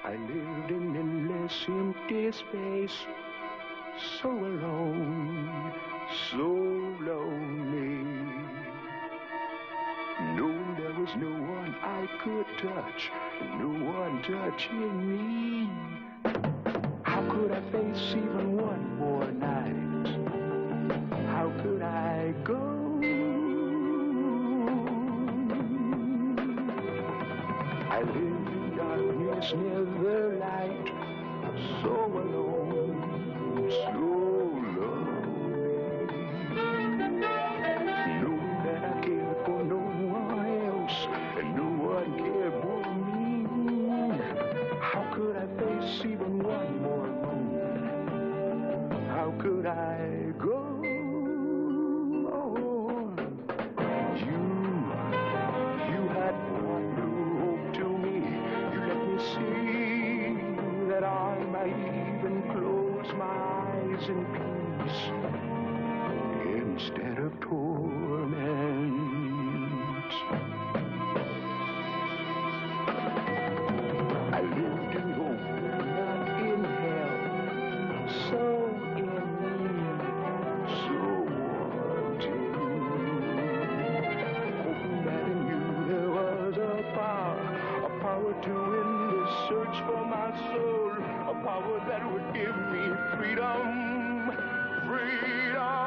I lived in endless empty space, so alone, so lonely. Knowing there was no one I could touch, no one touching me. How could I face even one more night? How could I go? I lived in darkness near the light, so alone, so lonely. Knowing that I cared for no one else, and no one cared for me. How could I face even one more moment? How could I go? You had brought new hope to me. You let me see that I might even close my eyes in peace instead of torment. I lived in hope, not in hell, so in need, so wanting. Hoping that in you there was a power to end this search for my soul, a power that would give me freedom, freedom.